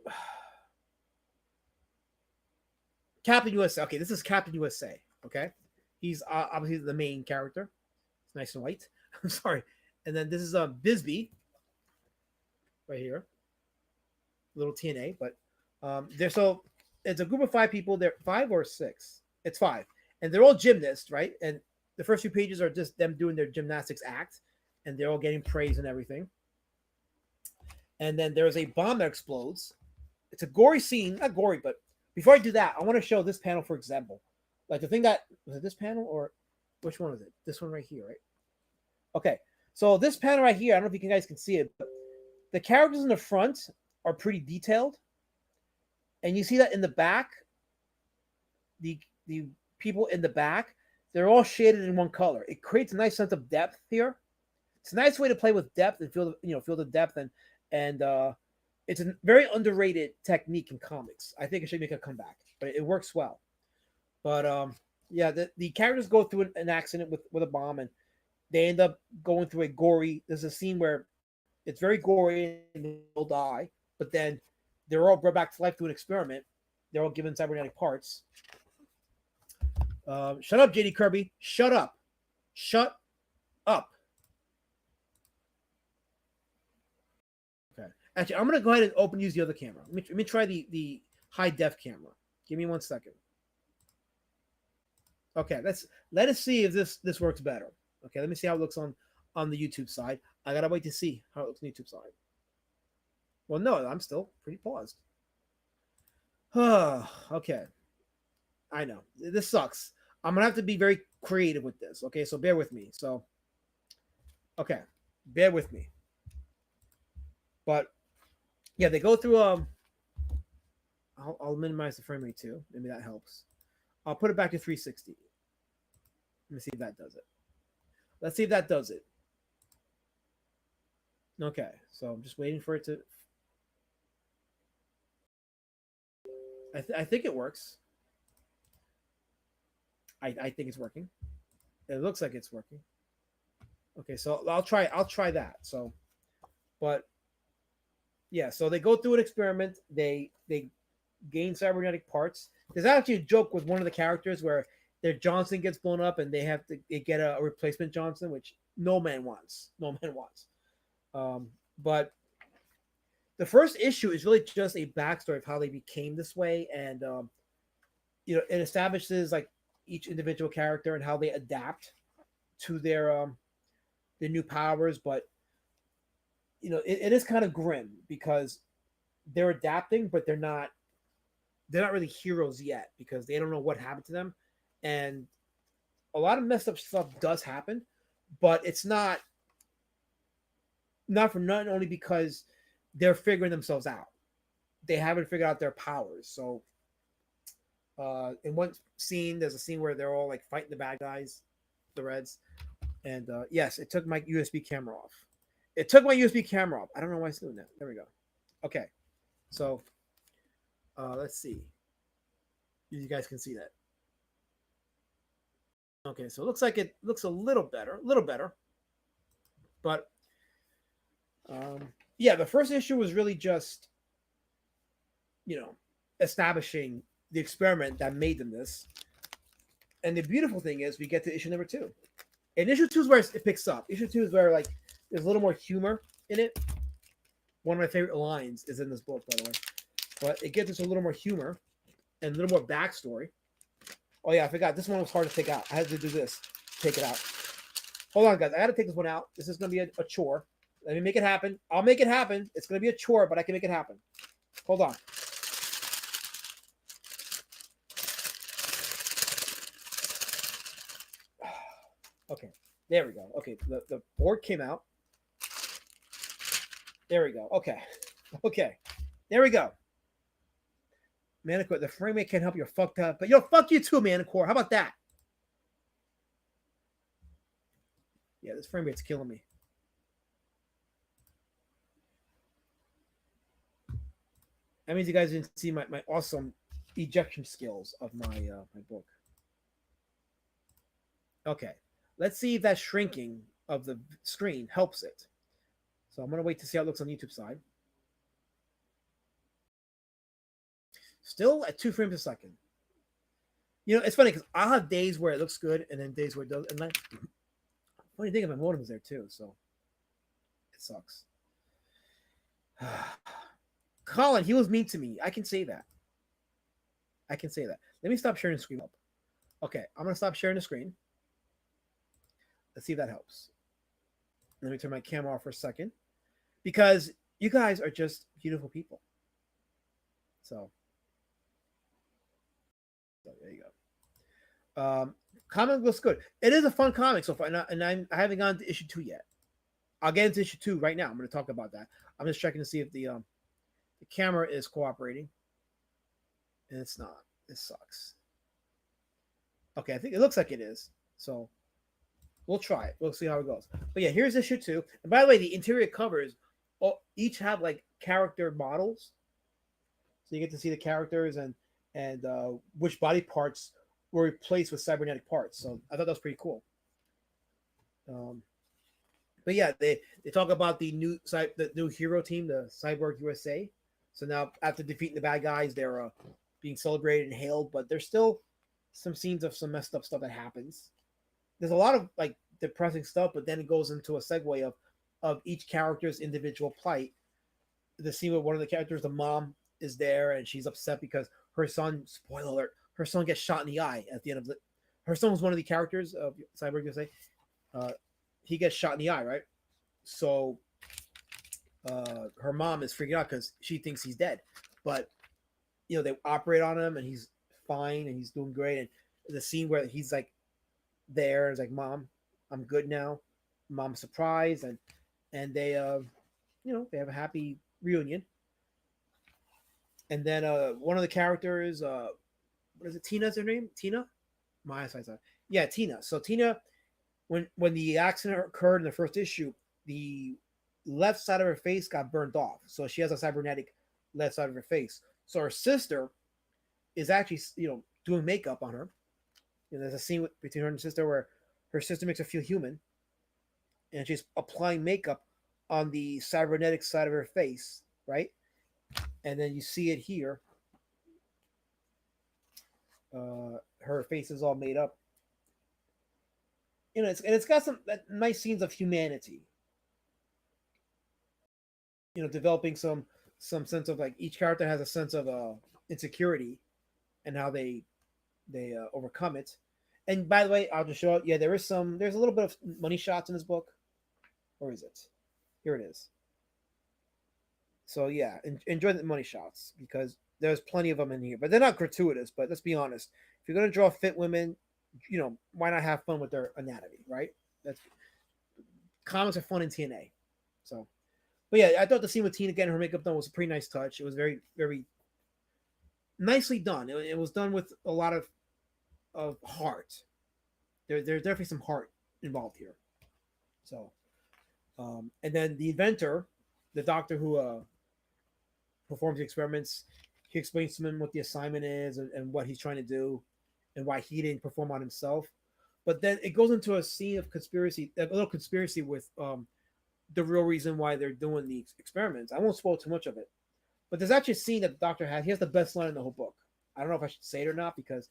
Captain USA. Okay, this is Captain USA. Okay, he's obviously the main character. It's nice and white. I'm sorry. And then this is Bisbee right here. Little TNA, but so it's a group of 5 people. They're 5 or 6. It's 5, and they're all gymnasts, right? And the first few pages are just them doing their gymnastics act, and they're all getting praise and everything. And then there's a bomb that explodes. It's a gory scene, not gory, but before I do that, I want to show this panel, for example. Like the thing that, was it this panel or which one was it? This one right here, right? Okay, so this panel right here, I don't know if you guys can see it, but the characters in the front are pretty detailed. And you see that in the back, the people in the back, they're all shaded in one color. It creates a nice sense of depth here. It's a nice way to play with depth and feel the depth, and it's a very underrated technique in comics. I think it should make a comeback, but it works well. But yeah, the characters go through an accident with a bomb, and they end up going through a gory. There's a scene where it's very gory and they'll die, but then they're all brought back to life through an experiment. They're all given cybernetic parts. Shut up, JD Kirby. Shut up. Shut up. Okay. Actually, I'm gonna go ahead and use the other camera. Let me try the high def camera. Give me 1 second. Okay, let us see if this works better. Okay, let me see how it looks on the YouTube side. I gotta wait to see how it looks on the YouTube side. Well, no, I'm still pretty paused. Okay. I know. This sucks. I'm gonna have to be very creative with this. Okay, so bear with me. So okay, bear with me. But yeah, they go through I'll minimize the frame rate too. Maybe that helps. I'll put it back to 360. Let me see if that does it. Let's see if that does it. Okay, so I'm just waiting for it to. I think it works. I think it's working. It looks like it's working. Okay, so I'll try that. So, but yeah, so they go through an experiment. They gain cybernetic parts. There's actually a joke with one of the characters where their Johnson gets blown up and they get a replacement Johnson, which no man wants. But the first issue is really just a backstory of how they became this way, and it establishes like each individual character and how they adapt to their new powers. But it is kind of grim because they're adapting, but they're not really heroes yet because they don't know what happened to them, and a lot of messed up stuff does happen, but it's not only because they're figuring themselves out. They haven't figured out their powers. So in one scene, there's a scene where they're all like fighting the bad guys, the Reds, and yes, it took my USB camera off. I don't know why it's doing that. There we go. Okay, so let's see. You guys can see that. Okay, so it looks like it looks a little better, but yeah, the first issue was really just establishing the experiment that made them this. And the beautiful thing is we get to issue number 2. And issue 2 is where it picks up. Issue 2 is where like There's a little more humor in it. One of my favorite lines is in this book, by the way. But it gives us a little more humor and a little more backstory. Oh yeah, I forgot. This one was hard to take out. I had to do this. Take it out. Hold on, guys. I got to take this one out. This is going to be a chore. Let me make it happen. I'll make it happen. It's going to be a chore, but I can make it happen. Hold on. Okay. There we go. Okay. The board came out. There we go. Okay. Okay. There we go. Manicore, the frame rate can't help you. Fucked up. But yo, fuck you too, Manicore. How about that? Yeah, this frame rate's killing me. That means you guys didn't see my awesome ejection skills of my my book. Okay. Let's see if that shrinking of the screen helps it. So I'm going to wait to see how it looks on the YouTube side. Still at 2 frames a second. You know, it's funny because I'll have days where it looks good and then days where it doesn't. And like, funny thing, my modem is there too, so it sucks. Colin, he was mean to me. I can say that. I can say that. Let me stop sharing the screen up. Okay, I'm going to stop sharing the screen. Let's see if that helps. Let me turn my camera off for a second. Because you guys are just beautiful people. So there you go. Comic looks good. It is a fun comic so far, and I haven't gone to issue 2 yet. I'll get into issue 2 right now. I'm going to talk about that. I'm just checking to see if the camera is cooperating, and it's not. It sucks. Okay, I think it looks like it is. So we'll try it. We'll see how it goes. But yeah, here's issue 2. And by the way, the interior covers each have like character models, so you get to see the characters and which body parts were replaced with cybernetic parts. So I thought that was pretty cool. But yeah, they talk about the new hero team, the Cyborg USA. So now after defeating the bad guys, they're being celebrated and hailed, but there's still some scenes of some messed up stuff that happens. There's a lot of like depressing stuff, but then it goes into a segue of each character's individual plight. The scene where one of the characters, the mom, is there and she's upset because her son, spoiler alert, her son gets shot in the eye at the end of the. Her son was one of the characters of Cyborg USA. He gets shot in the eye, right? So her mom is freaking out because she thinks he's dead, but you know they operate on him and he's fine and he's doing great. And the scene where he's like there is like, "Mom, I'm good now." Mom's surprised and they you know they have a happy reunion. And then one of the characters, what is it? Tina's her name? Tina? My eyesight. Yeah, Tina. So Tina, when the accident occurred in the first issue, the left side of her face got burnt off. So she has a cybernetic left side of her face. So her sister is actually, you know, doing makeup on her. You know, there's a scene between her and her sister where her sister makes her feel human, and she's applying makeup on the cybernetic side of her face, right? And then you see it here. Her face is all made up. You know, it's got some nice scenes of humanity. You know, developing some sense of like each character has a sense of insecurity and how they overcome it. And by the way, I'll just show it. Yeah, there's a little bit of money shots in this book. Or is it? Here it is. So yeah, enjoy the money shots because there's plenty of them in here, but they're not gratuitous. But let's be honest, if you're gonna draw fit women, you know, why not have fun with their anatomy, right? That's comics are fun in TNA. So, but yeah, I thought the scene with Tina getting her makeup done was a pretty nice touch. It was very, very nicely done. It was done with a lot of heart. There's definitely some heart involved here. So, and then the inventor, the doctor who performs the experiments, he explains to him what the assignment is and what he's trying to do and why he didn't perform on himself. But then it goes into a scene of conspiracy, a little conspiracy with the real reason why they're doing the experiments. I won't spoil too much of it. But there's actually a scene that the doctor has. He has the best line in the whole book. I don't know if I should say it or not because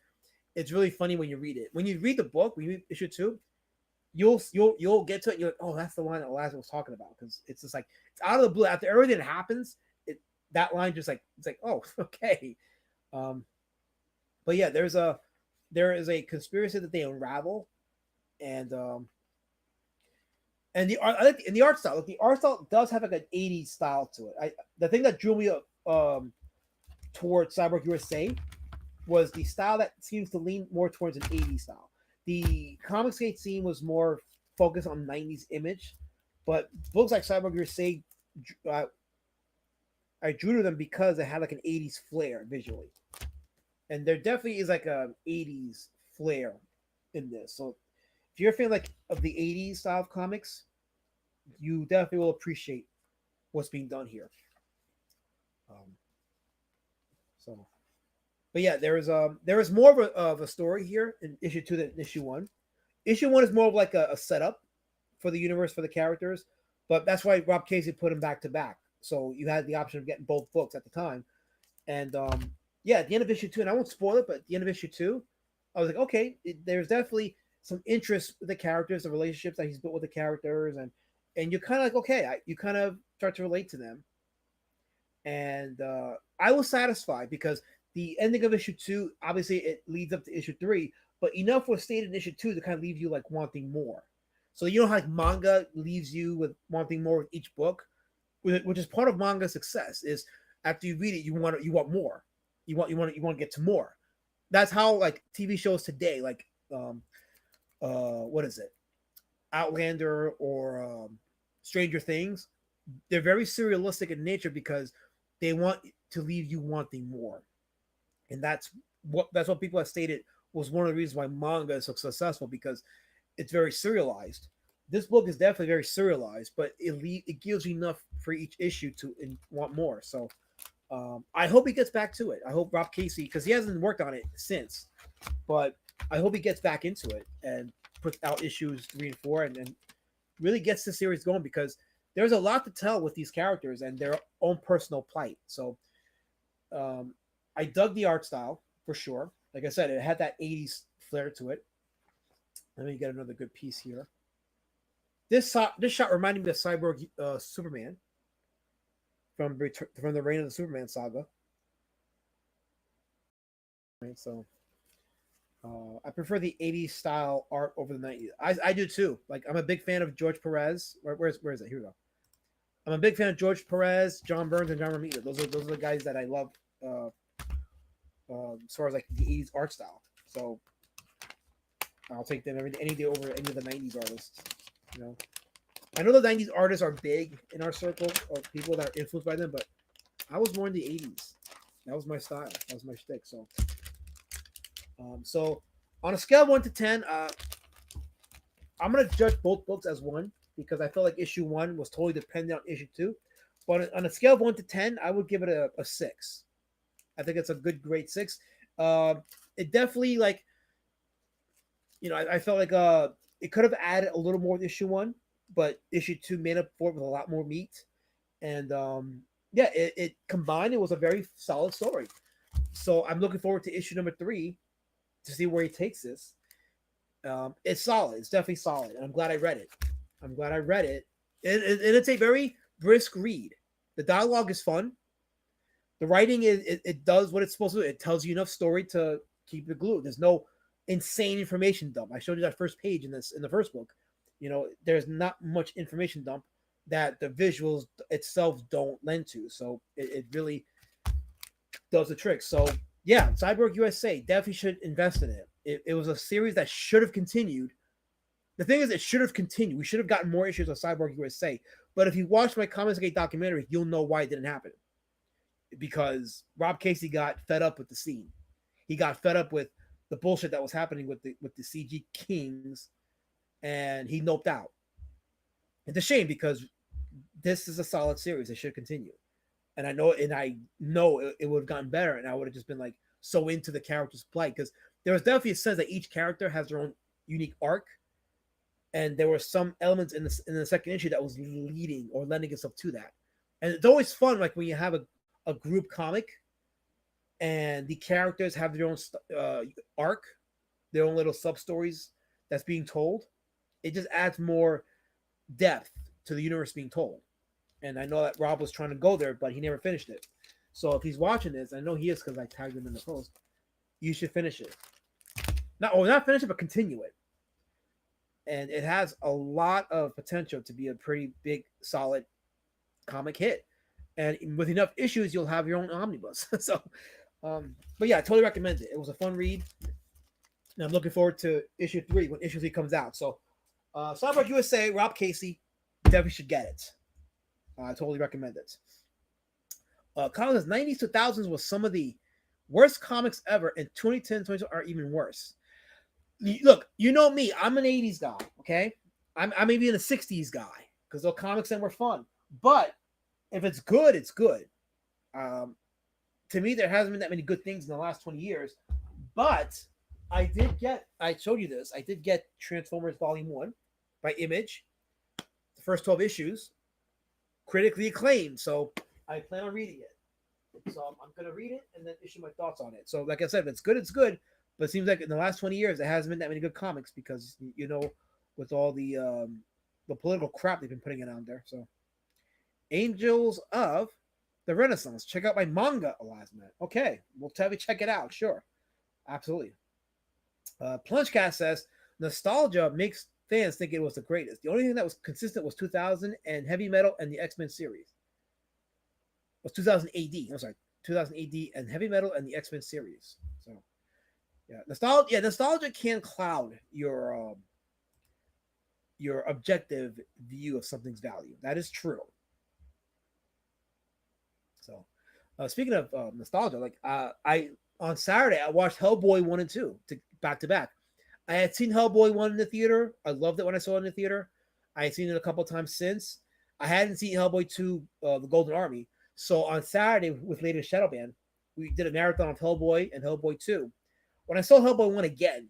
it's really funny when you read it. When you read the book, when you read issue 2, you'll get to it. You're like, oh, that's the one that Elijah was talking about, because it's just like it's out of the blue. After everything that happens, that line just like it's like, oh, okay. Um, but yeah, there is a conspiracy that they unravel, and I like in the art style. Like, the art style does have like an '80s style to it. The thing that drew me towards Cyborg USA was the style that seems to lean more towards an '80s style. The comic skate scene was more focused on '90s image, but books like Cyborg USA, I drew to them because it had like an '80s flair visually, and there definitely is like a '80s flair in this. So if you're a fan like of the '80s style of comics, you definitely will appreciate what's being done here. Um, so, but yeah, there is more of a story here in issue 2 than issue 1. Issue 1 is more of like a setup for the universe, for the characters, but that's why Rob Cacy put them back to back. So you had the option of getting both books at the time. And yeah, at the end of issue 2, and I won't spoil it, but at the end of issue 2, I was like, okay, there's definitely some interest with the characters, the relationships that he's built with the characters, and you're kind of like, okay, you kind of start to relate to them. And I was satisfied because the ending of issue 2, obviously it leads up to issue 3, but enough was stated in issue 2 to kind of leave you like wanting more. So you know how like manga leaves you with wanting more with each book, which is part of manga success. Is after you read it, you want more, you want to get to more. That's how like TV shows today, like what is it, Outlander or Stranger Things, they're very serialistic in nature because they want to leave you wanting more, and that's what people have stated was one of the reasons why manga is so successful, because it's very serialized. This book is definitely very serialized, but it gives you enough for each issue to want more. So I hope he gets back to it. I hope Rob Cacy, because he hasn't worked on it since, but I hope he gets back into it and puts out issues 3 and 4 and really gets the series going, because there's a lot to tell with these characters and their own personal plight. So I dug the art style for sure. Like I said, it had that 80s flair to it. Let me get another good piece here. This shot reminded me of Cyborg Superman from the Reign of the Superman saga. Right, so I prefer the 80s style art over the 90s. I do too. Like, I'm a big fan of George Perez. Where is it? Here we go. I'm a big fan of George Perez, John Burns, and John Romita. Those are the guys that I love as far as like the 80s art style. So I'll take them any day over any of the 90s artists. You know, I know the 90s artists are big in our circle of people that are influenced by them, but I was more in the 80s. That was my style. That was my shtick. So so on a scale of 1 to 10, I'm gonna judge both books as 1, because I felt like issue 1 was totally dependent on issue 2. But on a scale of 1 to 10, I would give it a 6. I think it's a good grade 6. It definitely, like, you know, I felt like it could have added a little more to issue 1, but issue 2 made up for it with a lot more meat. And yeah, it combined, it was a very solid story. So I'm looking forward to issue number 3 to see where he takes this. It's solid. It's definitely solid. And I'm glad I read it. And it's a very brisk read. The dialogue is fun. The writing it does what it's supposed to do. It tells you enough story to keep it glued. There's no insane information dump. I showed you that first page in the first book. You know, there's not much information dump that the visuals itself don't lend to. So it really does the trick. So yeah, Cyborg USA, definitely should invest in it. It was a series that should have continued. The thing is, it should have continued. We should have gotten more issues of Cyborg USA. But if you watch my Comics Gate documentary, you'll know why it didn't happen. Because Rob Cacy got fed up with the scene. He got fed up with the bullshit that was happening with the CG Kings, and he noped out. It's a shame, because this is a solid series. It should continue. And I know it would have gotten better, and I would have just been like so into the character's plight, because there was definitely a sense that each character has their own unique arc, and there were some elements in the second issue that was leading or lending itself to that. And it's always fun, like when you have a group comic, and the characters have their own arc, their own little sub stories that's being told. it just adds more depth to the universe being told. And I know that Rob was trying to go there, but he never finished it. So if he's watching this, I know he is because I tagged him in the post. You should finish it. Not finish it, but continue it. And it has a lot of potential to be a pretty big, solid comic hit. And with enough issues, you'll have your own omnibus. So, but yeah, I totally recommend it. It was a fun read. And I'm looking forward to issue 3 when issue 3 comes out. So, Cyborg USA, Rob Cacy, definitely should get it. I totally recommend it. Comics 90s to 2000s was some of the worst comics ever, and 2010, 2020 are even worse. Look, you know me, I'm an 80s guy, okay? I'm maybe in a 60s guy because those comics then were fun. But if it's good, it's good. To me, there hasn't been that many good things in the last 20 years. But I showed you this, I did get Transformers Volume 1 by Image. The first 12 issues, critically acclaimed. So I plan on reading it. So I'm going to read it and then issue my thoughts on it. So like I said, if it's good, it's good. But it seems like in the last 20 years, there hasn't been that many good comics because, you know, with all the political crap they've been putting it on there. So Angels of the Renaissance. Check out my manga, Elasman. Okay, we'll tell you check it out. Sure. Absolutely. Plungecast says, nostalgia makes fans think it was the greatest. The only thing that was consistent was 2000 and Heavy Metal and the X-Men series. It was 2000 AD. I'm sorry, 2000 AD and Heavy Metal and the X-Men series. So, yeah, nostalgia can cloud your objective view of something's value. That is true. So, speaking of nostalgia, like I on Saturday I watched Hellboy 1 and 2 back to back. I had seen Hellboy 1 in the theater. I loved it when I saw it in the theater. I had seen it a couple of times since. I hadn't seen Hellboy 2, The Golden Army. So on Saturday with Lady Shadowband, we did a marathon of Hellboy and Hellboy 2. When I saw Hellboy 1 again,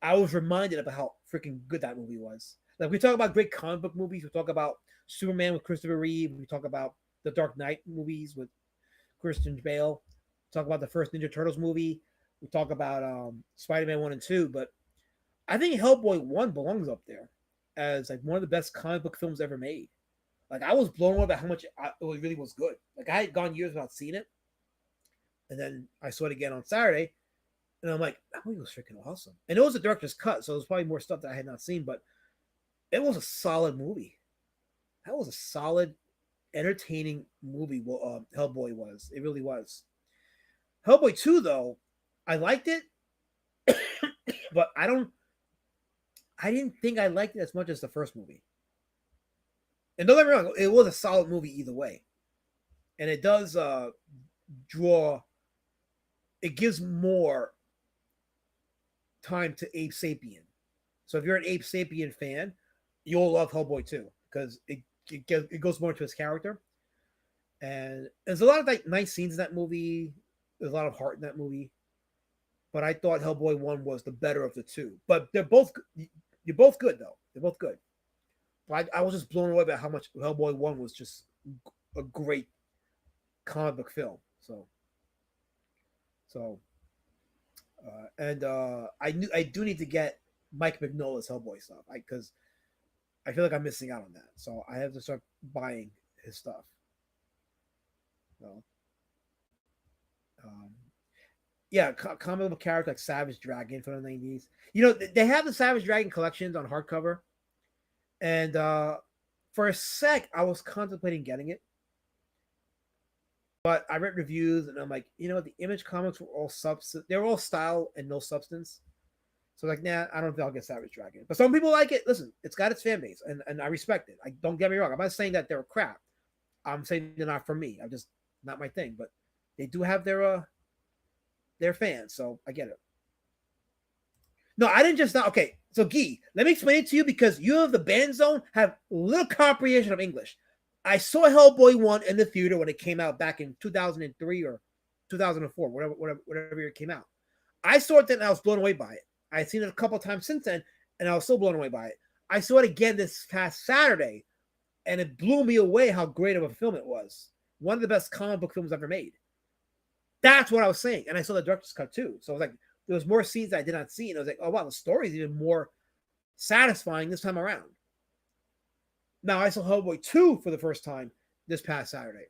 I was reminded about how freaking good that movie was. Like, we talk about great comic book movies. We talk about Superman with Christopher Reeve. We talk about the Dark Knight movies with Christian Bale. We talk about the first Ninja Turtles movie. We talk about Spider-Man 1 and 2. But I think Hellboy 1 belongs up there as like one of the best comic book films ever made. Like, I was blown away by how much it really was good. Like, I had gone years without seeing it. And then I saw it again on Saturday. And I'm like, that movie was freaking awesome. And it was a director's cut, so there's probably more stuff that I had not seen. But it was a solid movie. That was a solid, entertaining movie, Hellboy was. It really was. Hellboy 2, though, I liked it. But I didn't think I liked it as much as the first movie. And don't get me wrong, it was a solid movie either way. And it does it gives more time to Abe Sapien. So if you're an Abe Sapien fan, you'll love Hellboy 2 because it goes more to his character. And there's a lot of like nice scenes in that movie. There's a lot of heart in that movie. But I thought Hellboy 1 was the better of the two. But you're both good, though. They're both good. I was just blown away by how much Hellboy 1 was just a great comic book film. I do need to get Mike Mignola's Hellboy stuff because I feel like I'm missing out on that. So I have to start buying his stuff. So, comic book character like Savage Dragon from the 90s. You know, they have the Savage Dragon collections on hardcover. And for a sec, I was contemplating getting it. But I read reviews and I'm like, you know, the Image comics were all substance. They were all style and no substance. So like, nah, I don't think I'll get Savage Dragon. But some people like it. Listen, it's got its fan base and I respect it. Don't get me wrong. I'm not saying that they're crap. I'm saying they're not for me. I'm just not my thing. But they do have their fans. So I get it. No, I didn't just not. Okay, so Guy, let me explain it to you because you of the band zone have little comprehension of English. I saw Hellboy 1 in the theater when it came out back in 2003 or 2004, whatever year it came out. I saw it then and I was blown away by it. I had seen it a couple of times since then and I was still blown away by it. I saw it again this past Saturday and it blew me away how great of a film it was. One of the best comic book films ever made. That's what I was saying. And I saw the director's cut too. So I was like, there was more scenes I did not see. And I was like, oh, wow, the story is even more satisfying this time around. Now, I saw Hellboy 2 for the first time this past Saturday.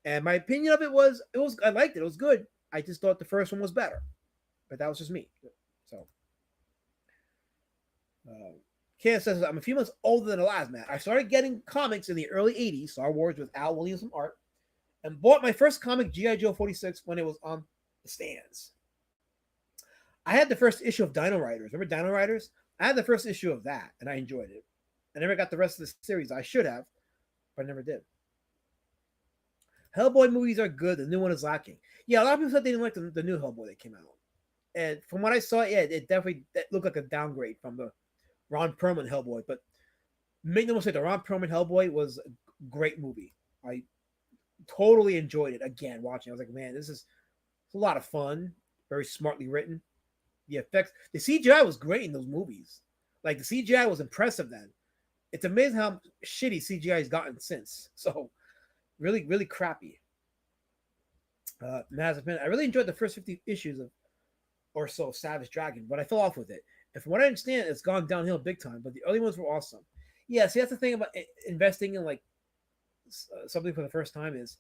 And my opinion of it was I liked it. It was good. I just thought the first one was better. But that was just me. So, Kaya says, I'm a few months older than the last man. I started getting comics in the early 80s, Star Wars with Al Williams art, and bought my first comic, G.I. Joe 46, when it was on the stands. I had the first issue of Dino Riders. Remember Dino Riders? I had the first issue of that, and I enjoyed it. I never got the rest of the series. I should have, but I never did. Hellboy movies are good. The new one is lacking. Yeah, a lot of people said they didn't like the new Hellboy that came out. And from what I saw, yeah, it definitely looked like a downgrade from the Ron Perlman Hellboy. But make no mistake, the Ron Perlman Hellboy was a great movie. I totally enjoyed it again watching. I was like, man, this is a lot of fun. Very smartly written. The effects, the CGI was great in those movies. Like the CGI was impressive then. It's amazing how shitty CGI has gotten since. So really, really crappy. Mazepin, I really enjoyed the first 50 issues or so Savage Dragon, but I fell off with it. And from what I understand, it's gone downhill big time, but the early ones were awesome. Yeah, see, that's the thing about investing in like something for the first time is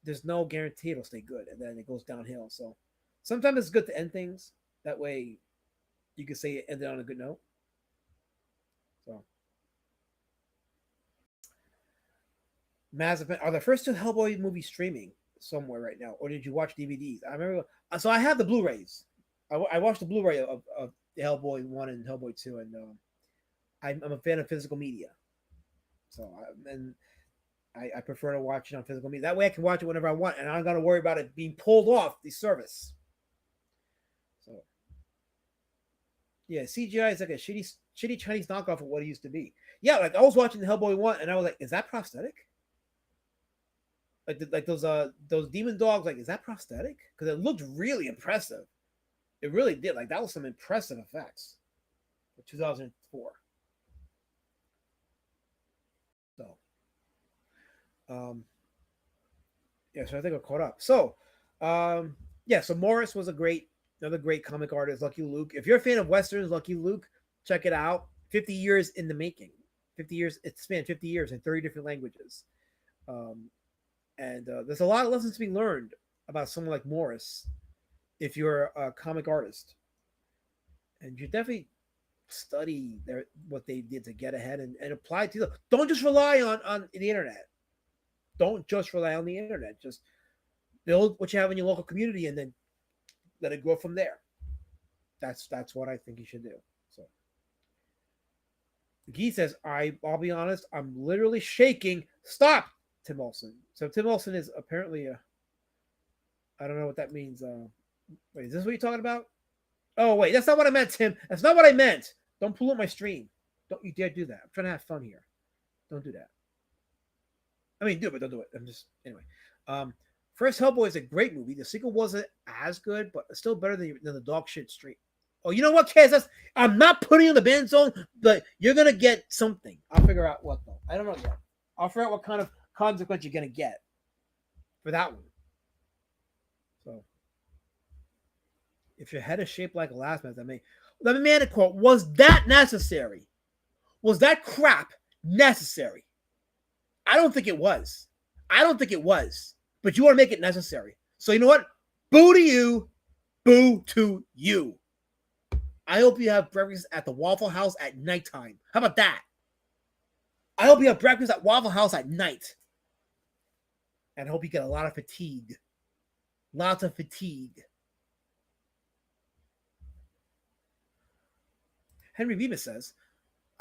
there's no guarantee it'll stay good, and then it goes downhill. So sometimes it's good to end things. That way you can say it ended on a good note. So Mazepin, are the first two Hellboy movies streaming somewhere right now, or did you watch DVDs? I remember, so I have the Blu-rays. I watched the Blu-ray of Hellboy 1 and Hellboy 2, and I'm a fan of physical media. So I prefer to watch it on physical media. That way I can watch it whenever I want, and I'm going to worry about it being pulled off the service. So yeah, CGI is like a shitty Chinese knockoff of what it used to be. Yeah, like I was watching the Hellboy 1, and I was like, is that prosthetic? Like those demon dogs, like, is that prosthetic? Because it looked really impressive. It really did. Like that was some impressive effects for 2004. So, yeah. So I think we're caught up. So, yeah. So Morris was another great comic artist. Lucky Luke. If you're a fan of westerns, Lucky Luke, check it out. 50 years in the making. 50 years. It spanned 50 years in 30 different languages. And there's a lot of lessons to be learned about someone like Morris if you're a comic artist. And you definitely study what they did to get ahead and apply it to them. Don't just rely on the internet. Don't just rely on the internet. Just build what you have in your local community and then let it grow from there. That's what I think you should do. So Guy says, I'll be honest, I'm literally shaking. Stop, Tim Olsen. So Tim Olsen is apparently I don't know what that means. Wait, is this what you're talking about? Oh, wait, that's not what I meant, Tim. That's not what I meant. Don't pollute my stream. Don't you dare do that. I'm trying to have fun here. Don't do that. I mean, do it, but don't do it. I'm just, anyway. First Hellboy is a great movie. The sequel wasn't as good, but still better than the dog shit stream. Oh, you know what, Kaz? I'm not putting you in the ban zone, but you're going to get something. I'll figure out what, though. I don't know yet. I'll figure out what kind of consequence you're going to get for that one. So, if your head is shaped like a last man, let me add a quote. Was that necessary? Was that crap necessary? I don't think it was. But you want to make it necessary. So you know what? Boo to you. Boo to you. I hope you have breakfast at the Waffle House at nighttime. How about that? I hope you have breakfast at Waffle House at night. And I hope you get a lot of fatigue. Lots of fatigue. Henry Bemis says,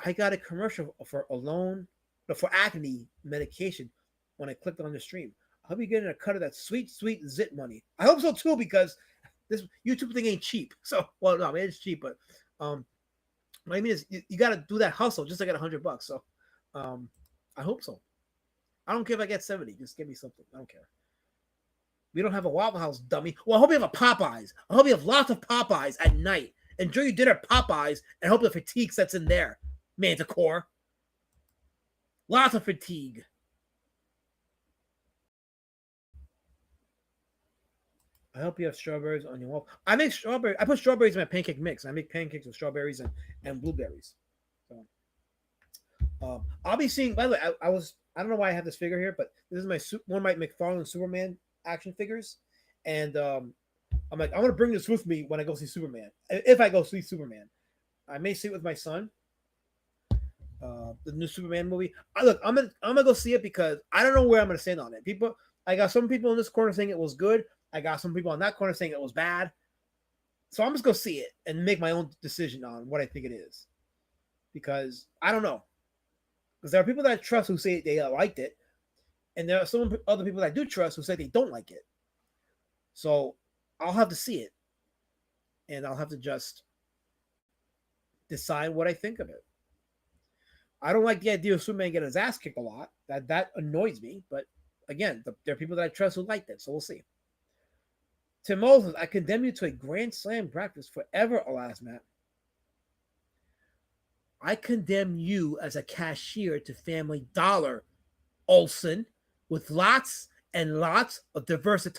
I got a commercial for acne medication when I clicked on the stream. I hope you're getting a cut of that sweet, sweet zit money. I hope so too, because this YouTube thing ain't cheap. So, well, no, I mean, it's cheap, but what I mean is you got to do that hustle just to get $100. So, I hope so. I don't care if I get 70. Just give me something. I don't care. We don't have a Waffle House, dummy. Well, I hope you have a Popeyes. I hope you have lots of Popeyes at night. Enjoy your dinner at Popeyes and hope the fatigue sets in there. Manticore. Lots of fatigue. I hope you have strawberries on your waffle. I make strawberry. I put strawberries in my pancake mix. I make pancakes with strawberries and blueberries. So I'll be seeing. By the way, I don't know why I have this figure here, but this is one of my McFarlane Superman action figures, and I'm like, I'm gonna bring this with me when I go see Superman. If I go see Superman, I may see it with my son. The new Superman movie. I'm gonna go see it because I don't know where I'm gonna stand on it. I got some people in this corner saying it was good. I got some people on that corner saying it was bad. So I'm just gonna see it and make my own decision on what I think it is, because I don't know. Because there are people that I trust who say they liked it, and there are some other people that I do trust who say they don't like it. So I'll have to see it, and I'll have to just decide what I think of it. I don't like the idea of Superman getting his ass kicked a lot. That annoys me. But again, there are people that I trust who like it, so we'll see. Tim Moses, I condemn you to a Grand Slam breakfast forever, alas, Matt. I condemn you as a cashier to Family Dollar, Olson, with lots and lots of diversity.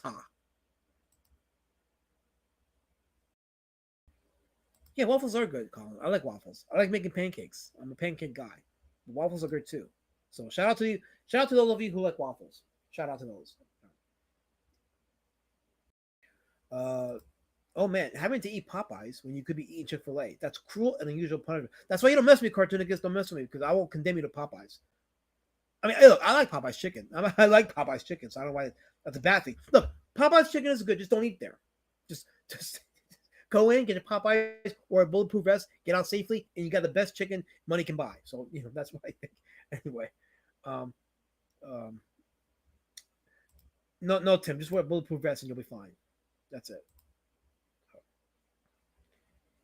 Yeah, waffles are good, Colin. I like waffles. I like making pancakes. I'm a pancake guy. The waffles are good too. So shout out to you. Shout out to those of you who like waffles. Shout out to those. Oh man, having to eat Popeyes when you could be eating Chick-fil-A. That's cruel and unusual punishment. That's why you don't mess with me, cartoonists. Don't mess with me, because I won't condemn you to Popeyes. I mean, look, I like Popeyes chicken. I like Popeyes chicken, so I don't know why that's a bad thing. Look, Popeyes chicken is good. Just don't eat there. Just go in, get a Popeyes or a bulletproof vest, get out safely, and you got the best chicken money can buy. So that's what I think. Anyway, no, Tim, just wear a bulletproof vest and you'll be fine. That's it.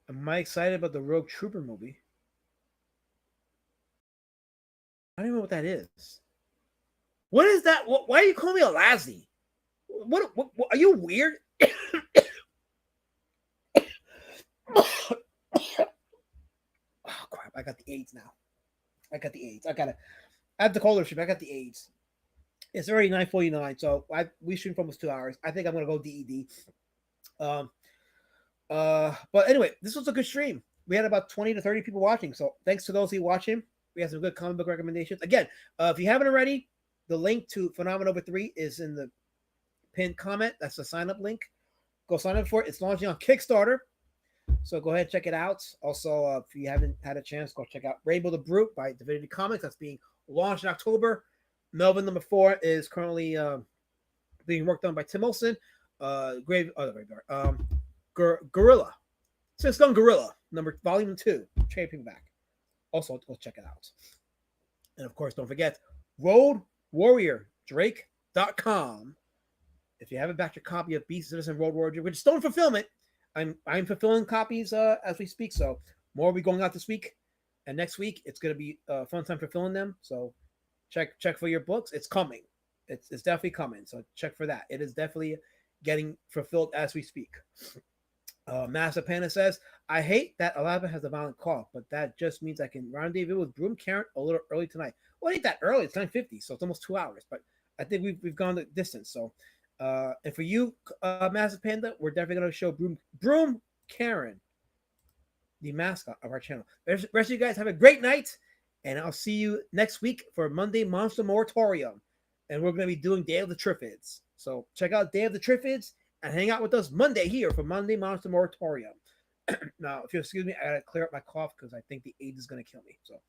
Am I excited about the Rogue Trooper movie? I don't even know what that is. What is that? Why are you calling me a lassie? What are you weird? Oh crap! I got the AIDS now. I have the cold ship. I got the AIDS. It's already 9:49, so we streamed for almost 2 hours. I think I'm gonna go DED. But anyway, this was a good stream. We had about 20 to 30 people watching. So thanks to those of you watching. We have some good comic book recommendations. Again, if you haven't already, the link to Phenomenova 3 is in the pinned comment. That's the sign up link. Go sign up for it. It's launching on Kickstarter. So go ahead and check it out. Also, if you haven't had a chance, go check out Rainbow the Brute by Divinity Comics. That's being launched in October. Melvin number 4 is currently being worked on by Tim Olson. Gorilla. Since Gun Gorilla, volume 2, trade paperback. Also, go check it out. And of course, don't forget roadwarriordrake.com. If you haven't backed your copy of Beast Citizen Road Warrior, which is still in fulfillment, I'm fulfilling copies as we speak. So more will be going out this week. And next week, it's going to be a fun time fulfilling them. So check for your books. It's coming. It's definitely coming. So check for that. It is definitely getting fulfilled as we speak. Master Panda says, I hate that Alaba has a violent cough, but that just means I can rendezvous with Broom Karen a little early tonight. Well, it ain't that early. It's 9:50, so it's almost 2 hours. But I think we've gone the distance. So, and for you, Master Panda, we're definitely going to show Broom Karen, the mascot of our channel. The rest of you guys have a great night, and I'll see you next week for Monday Monster Moratorium. And we're going to be doing Day of the Triffids. So check out Day of the Triffids and hang out with us Monday here for Monday Monster Moratorium. Now, if you'll excuse me, I gotta clear up my cough because I think the AIDS is gonna kill me. So